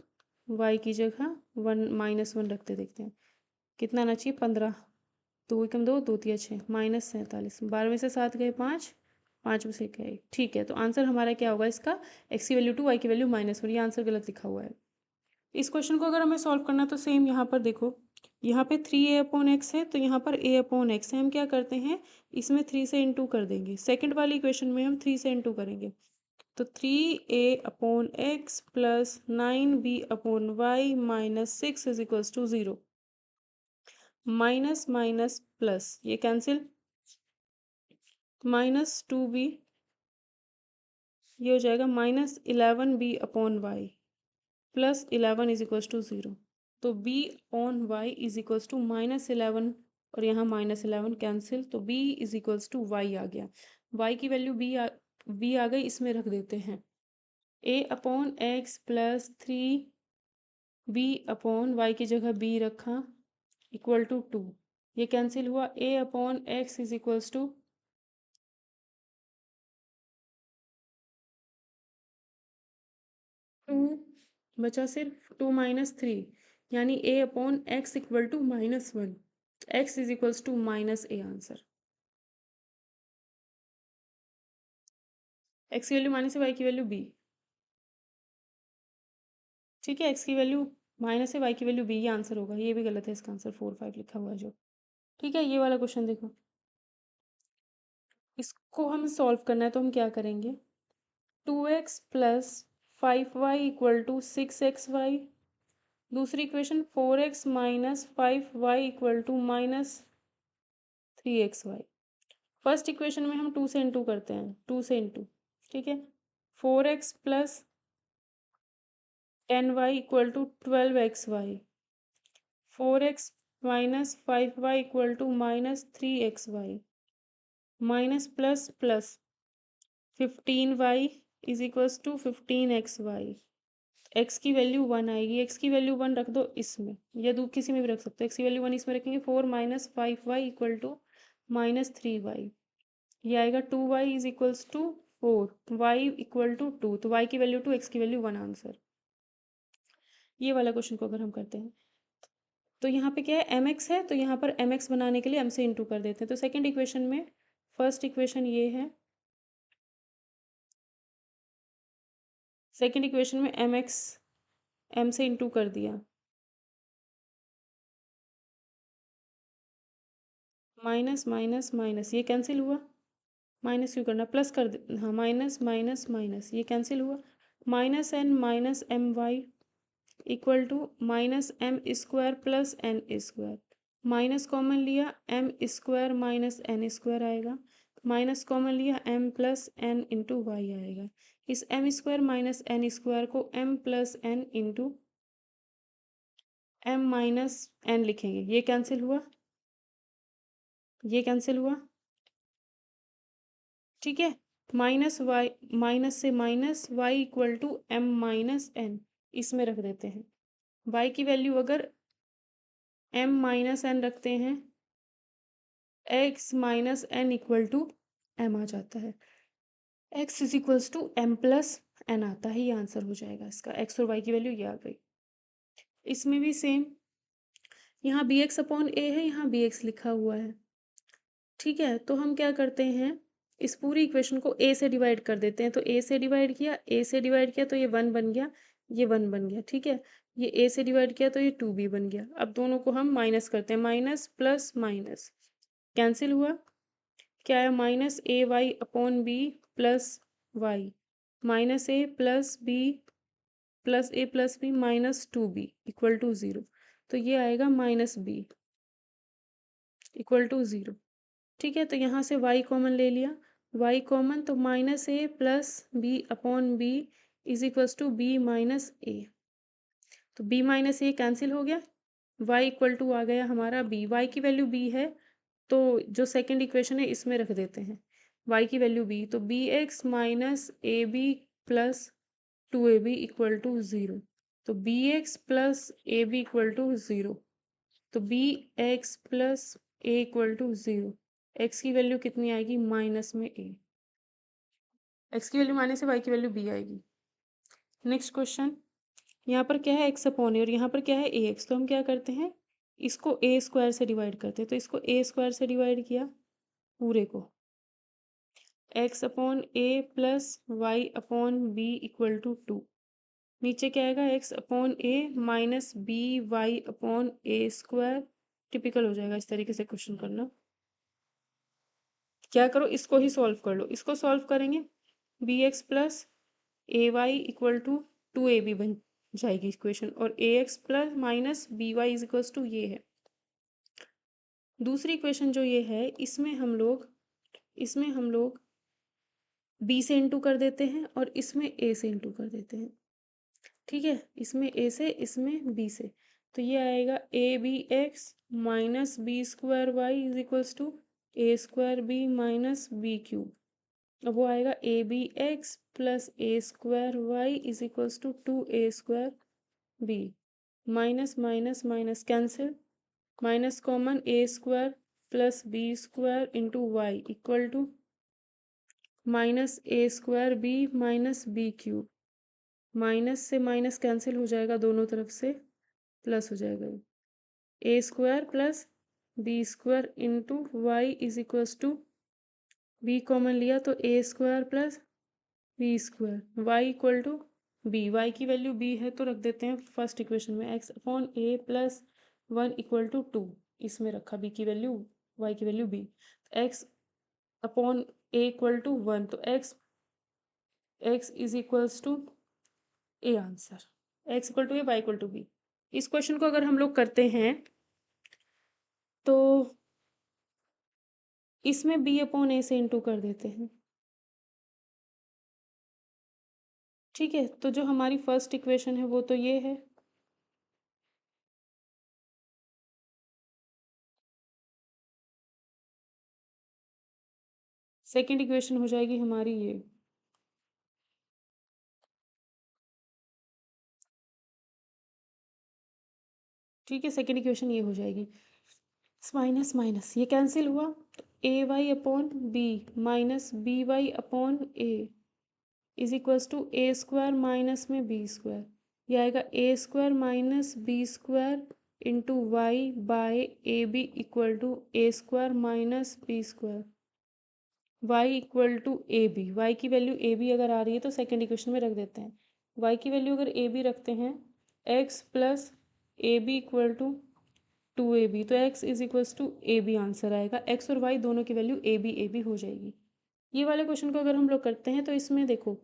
y की जगह 1 -1 रखते, देखते हैं कितना आना चाहिए, 15, 2 एकम 2, 2 तिया 6, -47, 12 में से 7 गए 5, 5 में से 1 गए। ठीक है, तो आंसर हमारा क्या होगा इसका, x की वैल्यू 2, y की वैल्यू -1, ये आंसर गलत लिखा हुआ है। इस क्वेश्चन को अगर हमें सॉल्व करना तो सेम यहाँ पर देखो, यहाँ पे 3a/x है तो यहाँ पर a/x है। हम क्या करते हैं, इसमें 3 से इंटू कर देंगे। सेकंड वाली इक्वेशन में हम 3 से इंटू करेंगे तो 3a/x plus 9b/y minus 6 is equals to 0। Minus minus plus ये कैंसिल, माइनस 2b, ये हो जाएगा -11b/y plus 11 is equals to 0। तो b/y इज इक्वल्स टू -11 और यहाँ -11 कैंसिल, तो b is equals to y आ गया। y की वैल्यू b आ गई, इसमें रख देते हैं। a/x प्लस 3b/y की जगह b रखा इक्वल टू 2, ये कैंसिल हुआ। a/x इज इक्वल्स टू 2, बचा सिर्फ 2 माइनस 3, यानी a/x equal to -1। x is equals to -a answer. x की वैल्यू माइनस है, y की वैल्यू b। ठीक है, x की वैल्यू माइनस है, y की वैल्यू b, ये आंसर होगा। ये भी गलत है, इसका आंसर 4 5 लिखा हुआ है जो। ठीक है, ये वाला क्वेश्चन देखो, इसको हम सॉल्व करना है तो हम क्या करेंगे, 2x plus 5y equal to 6xy। दूसरी equation 4x minus 5y equal to -3xy। First equation में हम 2 से इंटू करते हैं, 2 से इंटू, ठीक है। 4x plus 10y equal to 12xy। 4x minus 5y equal to -3xy। Minus plus plus 15y is equals to 15xy। x की value 1 आएगी, x की वैल्यू 1 रख दो इसमें, या किसी में भी रख सकते हो। x की वैल्यू 1 इसमें रखेंगे, 4 minus 5y equal to -3y। ये आएगा 2y is equals to 4, y equal to 2, तो y की वैल्यू 2, x की वैल्यू 1 आंसर। ये वाला क्वेश्चन को अगर हम करते हैं तो यहाँ पे क्या है, mx है, तो यहाँ पर mx बनाने के लिए m से इंटू कर देते हैं। तो सेकंड इक्वेशन में फर्स्ट इक्वेशन ये है, सेकंड इक्वेशन में mx m से इंटू कर दिया, माइनस माइनस माइनस ये कैंसिल हुआ, माइनस क्यों करना, प्लस कर दे, हाँ, माइनस माइनस माइनस ये कैंसिल हुआ। -n minus my equal to -m² plus n²। Minus common लिया, m² माइनस n² आएगा। माइनस कॉमन लिया, m plus n into Y आएगा। इस m² माइनस n² को m plus n into m minus n लिखेंगे, ये cancel हुआ, ये कैंसिल हुआ। ठीक है, माइनस वाई, माइनस से minus, y equal to m minus n, इसमें रख देते हैं। y की वैल्यू अगर m माइनस n रखते हैं, x minus n equal to m आ जाता है। x is equals to m plus n आता है, ये आंसर हो जाएगा इसका। x और y की वैल्यू ये आ गई। इसमें भी सेम, यहाँ bx/a है, यहाँ bx लिखा हुआ है। ठीक है, तो हम क्या करते हैं, इस पूरी इक्वेशन को a से डिवाइड कर देते हैं। तो a से डिवाइड किया, a से डिवाइड किया तो ये 1 बन गया, ये 1 बन गया। ठीक है, ये a से डिवाइड किया तो ये 2b बन गया। अब दोनों को हम माइनस करते हैं, माइनस प्लस माइनस कैंसिल हुआ, क्या है, -ay/b plus Y, -a plus b plus a plus b -2b equal to 0। तो ये आएगा -b इक्वल टू 0। ठीक है, तो यहाँ से y कॉमन ले लिया, y कॉमन, तो -a plus b/b is equals to b minus a। तो b माइनस a कैंसिल हो गया, y इक्वल टू आ गया हमारा b। y की वैल्यू b है, तो जो सेकंड इक्वेशन है इसमें रख देते हैं y की वैल्यू b। तो bx minus ab plus 2ab equal to 0। तो bx plus ab equal to 0। तो bx plus a equal to 0। x की वैल्यू कितनी आएगी, माइनस में a। x की वैल्यू माइनस है, y की वैल्यू b आएगी। नेक्स्ट क्वेश्चन, यहाँ पर क्या है, x/a और यहाँ पर क्या है, ax। तो हम क्या करते हैं, इसको a² से डिवाइड करते हैं। तो इसको a² से डिवाइड किया पूरे को, x/a plus y/b equal to 2। नीचे क्या आएगा, x upon A minus B Y upon A square. Typical हो जाएगा, इस तरीके से क्वेश्चन करना। क्या करो, इसको ही सॉल्व कर लो। इसको सॉल्व करेंगे, b x plus A Y equal to 2ab बन जाएगी इक्वेशन, और a x plus minus B Y is equals to ये है। दूसरी इक्वेशन जो ये है, इसमें हम लोग बी से इंटू कर देते हैं और इसमें ए से इंटू कर देते हैं। ठीक है, इसमें ए से, इसमें बी से, तो ये आएगा A B x minus B square Y is equals to A square B minus B cube. अब वो आएगा A B x plus A square Y is equals to 2a² B. Minus minus minus cancel, minus common, A square plus B square into Y equal to minus A square B minus B cube. Minus से minus cancel हो जाएगा दोनों तरफ से, plus हो जाएगा ए square plus B square into y is equals to, b common लिया तो ए square plus B square y equal to B. Y की वैल्यू बी है तो रख देते हैं फर्स्ट इक्वेशन में, x upon A plus 1 equal to 2। इसमें रखा बी की वैल्यू, वाई की value b. X upon a equal to 1, तो x x is equals to a answer. X equal to A, Y equal to B. इस question को अगर हम लोग करते हैं तो इसमें बी अपॉन ए से इंटू कर देते हैं। ठीक है, तो जो हमारी फर्स्ट इक्वेशन है वो तो ये है। सेकंड इक्वेशन हो जाएगी हमारी ये। ठीक है, सेकंड इक्वेशन ये हो जाएगी। माइनस माइनस ये कैंसिल हुआ, तो a y upon B minus B Y upon A is equals to A square minus में बी स्क्वायर। ये आएगा a square minus B square into y by a B equal to A square minus B square. Y equal to A B, Y की value a b अगर आ रही है तो second equation में रख देते हैं। वाई की वैल्यू अगर ए बी रखते हैं, X plus A B equal to 2ab, तो x is equals to A B answer आएगा। x और y दोनों की वैल्यू ए बी हो जाएगी। ये वाले क्वेश्चन को अगर हम लोग करते हैं तो इसमें देखो,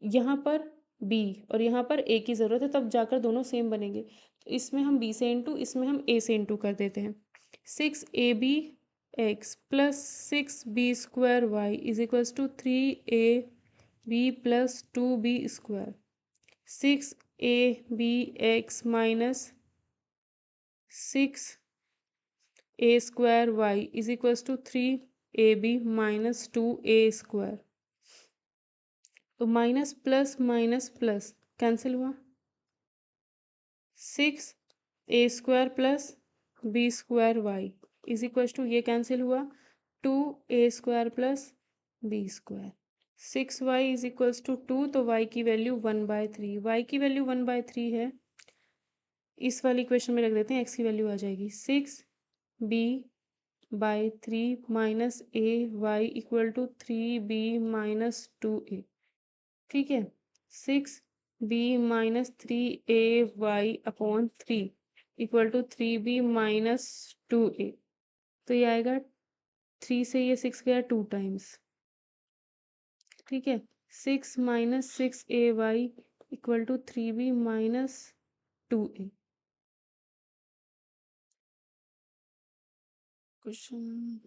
यहाँ पर b और यहाँ पर a की ज़रूरत है, तब जाकर दोनों सेम बनेंगे। तो इसमें हम b से इंटू, इसमें हम a से इंटू कर देते हैं। 6ab x plus 6b square Y is equals to 3ab plus 2b square. 6ab x minus 6 a square Y is equals to 3ab minus 2a square. तो minus plus minus plus cancel हुआ, 6a square plus B square Y is equals to, ये cancel हुआ, 2a square plus B square. 6y is equals to 2, तो y की value 1/3, y की value 1/3 है। इस वाली इक्वेशन में रख देते हैं, x की वैल्यू आ जाएगी 6b/3 minus A Y equal to 3b minus 2a। ठीक है, 6b minus 3a/y upon 3 equal to 3b minus 2a। तो ये आएगा, 3 से ये 6 गया 2 टाइम्स। ठीक है, 6 minus 6a/y equal to 3b minus 2a। Question,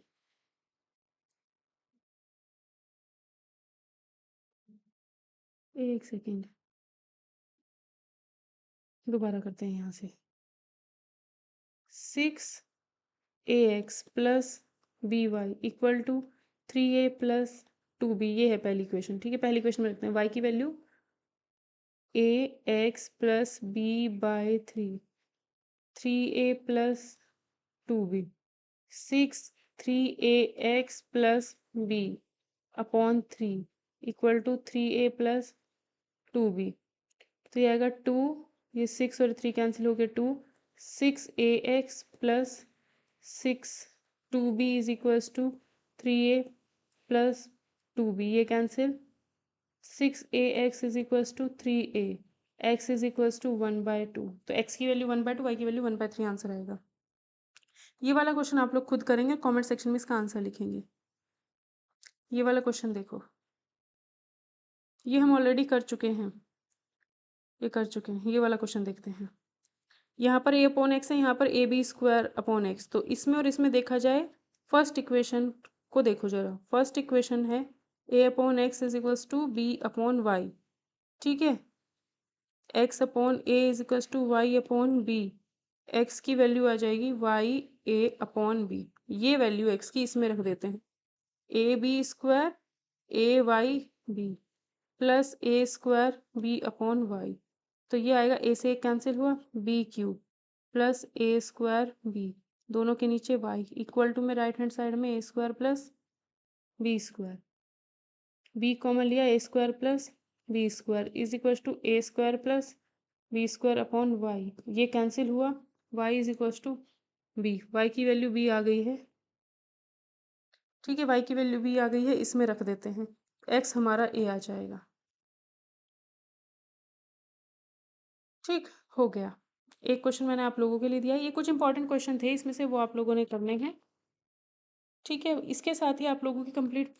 एक सेकेंड, दोबारा करते हैं यहाँ से। 6ax plus B Y equal to 3a plus 2b, ये है पहली इक्वेशन। ठीक है, पहली इक्वेशन में रखते हैं y की value ax plus b by 3a plus 2b। 3ax plus b upon 3 equal to 3a plus 2b। तो ये आएगा 2, ये 6 और 3 कैंसिल हो गए 2, 6ax plus 2b is equals to 3a plus 2b, ये cancel, 6ax is equals to 3a, x is equals to 1/2। तो x की वैल्यू 1/2, y की वैल्यू 1/3 आंसर आएगा। ये वाला क्वेश्चन आप लोग खुद करेंगे, कमेंट सेक्शन में इसका आंसर लिखेंगे। ये वाला क्वेश्चन देखो, ये हम ऑलरेडी कर चुके हैं, ये कर चुके हैं। ये वाला क्वेश्चन देखते हैं। यहाँ पर a अपॉन एक्स है, यहाँ पर A B square upon X. तो इसमें और इसमें देखा जाए, फर्स्ट इक्वेशन को देखो जरा। फर्स्ट इक्वेशन है a upon X is equals to B upon Y, ठीक है। x upon A is equals to Y upon B. X की वैल्यू आ जाएगी वाई ए अपॉन बी। ये वैल्यू x की इसमें रख देते हैं, A B square A Y B plus A square B upon Y. तो ये आएगा, ए से एक कैंसिल हुआ, बी क्यूब प्लस ए स्क्वायर बी, दोनों के नीचे वाई इक्वल टू में राइट हैंड साइड में a square plus B square, b common लिया, a square plus B square is equal to A square plus B square upon y. ये cancel हुआ, y is equal to B, Y की value b आ गई है, ठीक है। Y की वैल्यू बी आ गई है, इसमें रख देते हैं, एक्स हमारा ए आ जाएगा, ठीक हो गया। एक क्वेश्चन मैंने आप लोगों के लिए दिया, ये कुछ इंपॉर्टेंट क्वेश्चन थे, इसमें से वो आप लोगों ने करने हैं, ठीक है। इसके साथ ही आप लोगों की complete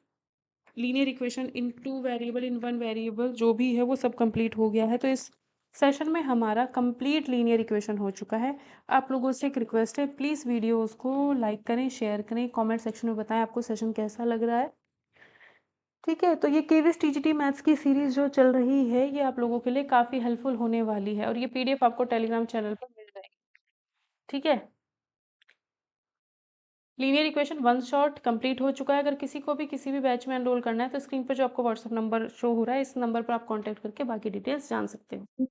linear equation in 2 variable in 1 variable जो भी है वो सब कंप्लीट हो गया है। तो इस सेशन में हमारा कंप्लीट लीनियर इक्वेशन हो चुका है। आप लोगों से एक रिक्वेस्ट है, प्लीज़ वीडियोस को लाइक करें, शेयर करें, कमेंट सेक्शन में बताएं आपको सेशन कैसा लग रहा है, ठीक है। तो ये केवीएस टीजीटी मैथ्स की सीरीज जो चल रही है, ये आप लोगों के लिए काफ़ी हेल्पफुल होने वाली है और ये पीडीएफ आपको टेलीग्राम चैनल पर मिल जाएगी, ठीक है। Linear equation one shot complete हो चुका है। अगर किसी को भी किसी भी बैच में एनरोल करना है तो स्क्रीन पर जो आपको व्हाट्सअप नंबर शो हो रहा है, इस नंबर पर आप कांटेक्ट करके बाकी डिटेल्स जान सकते हो।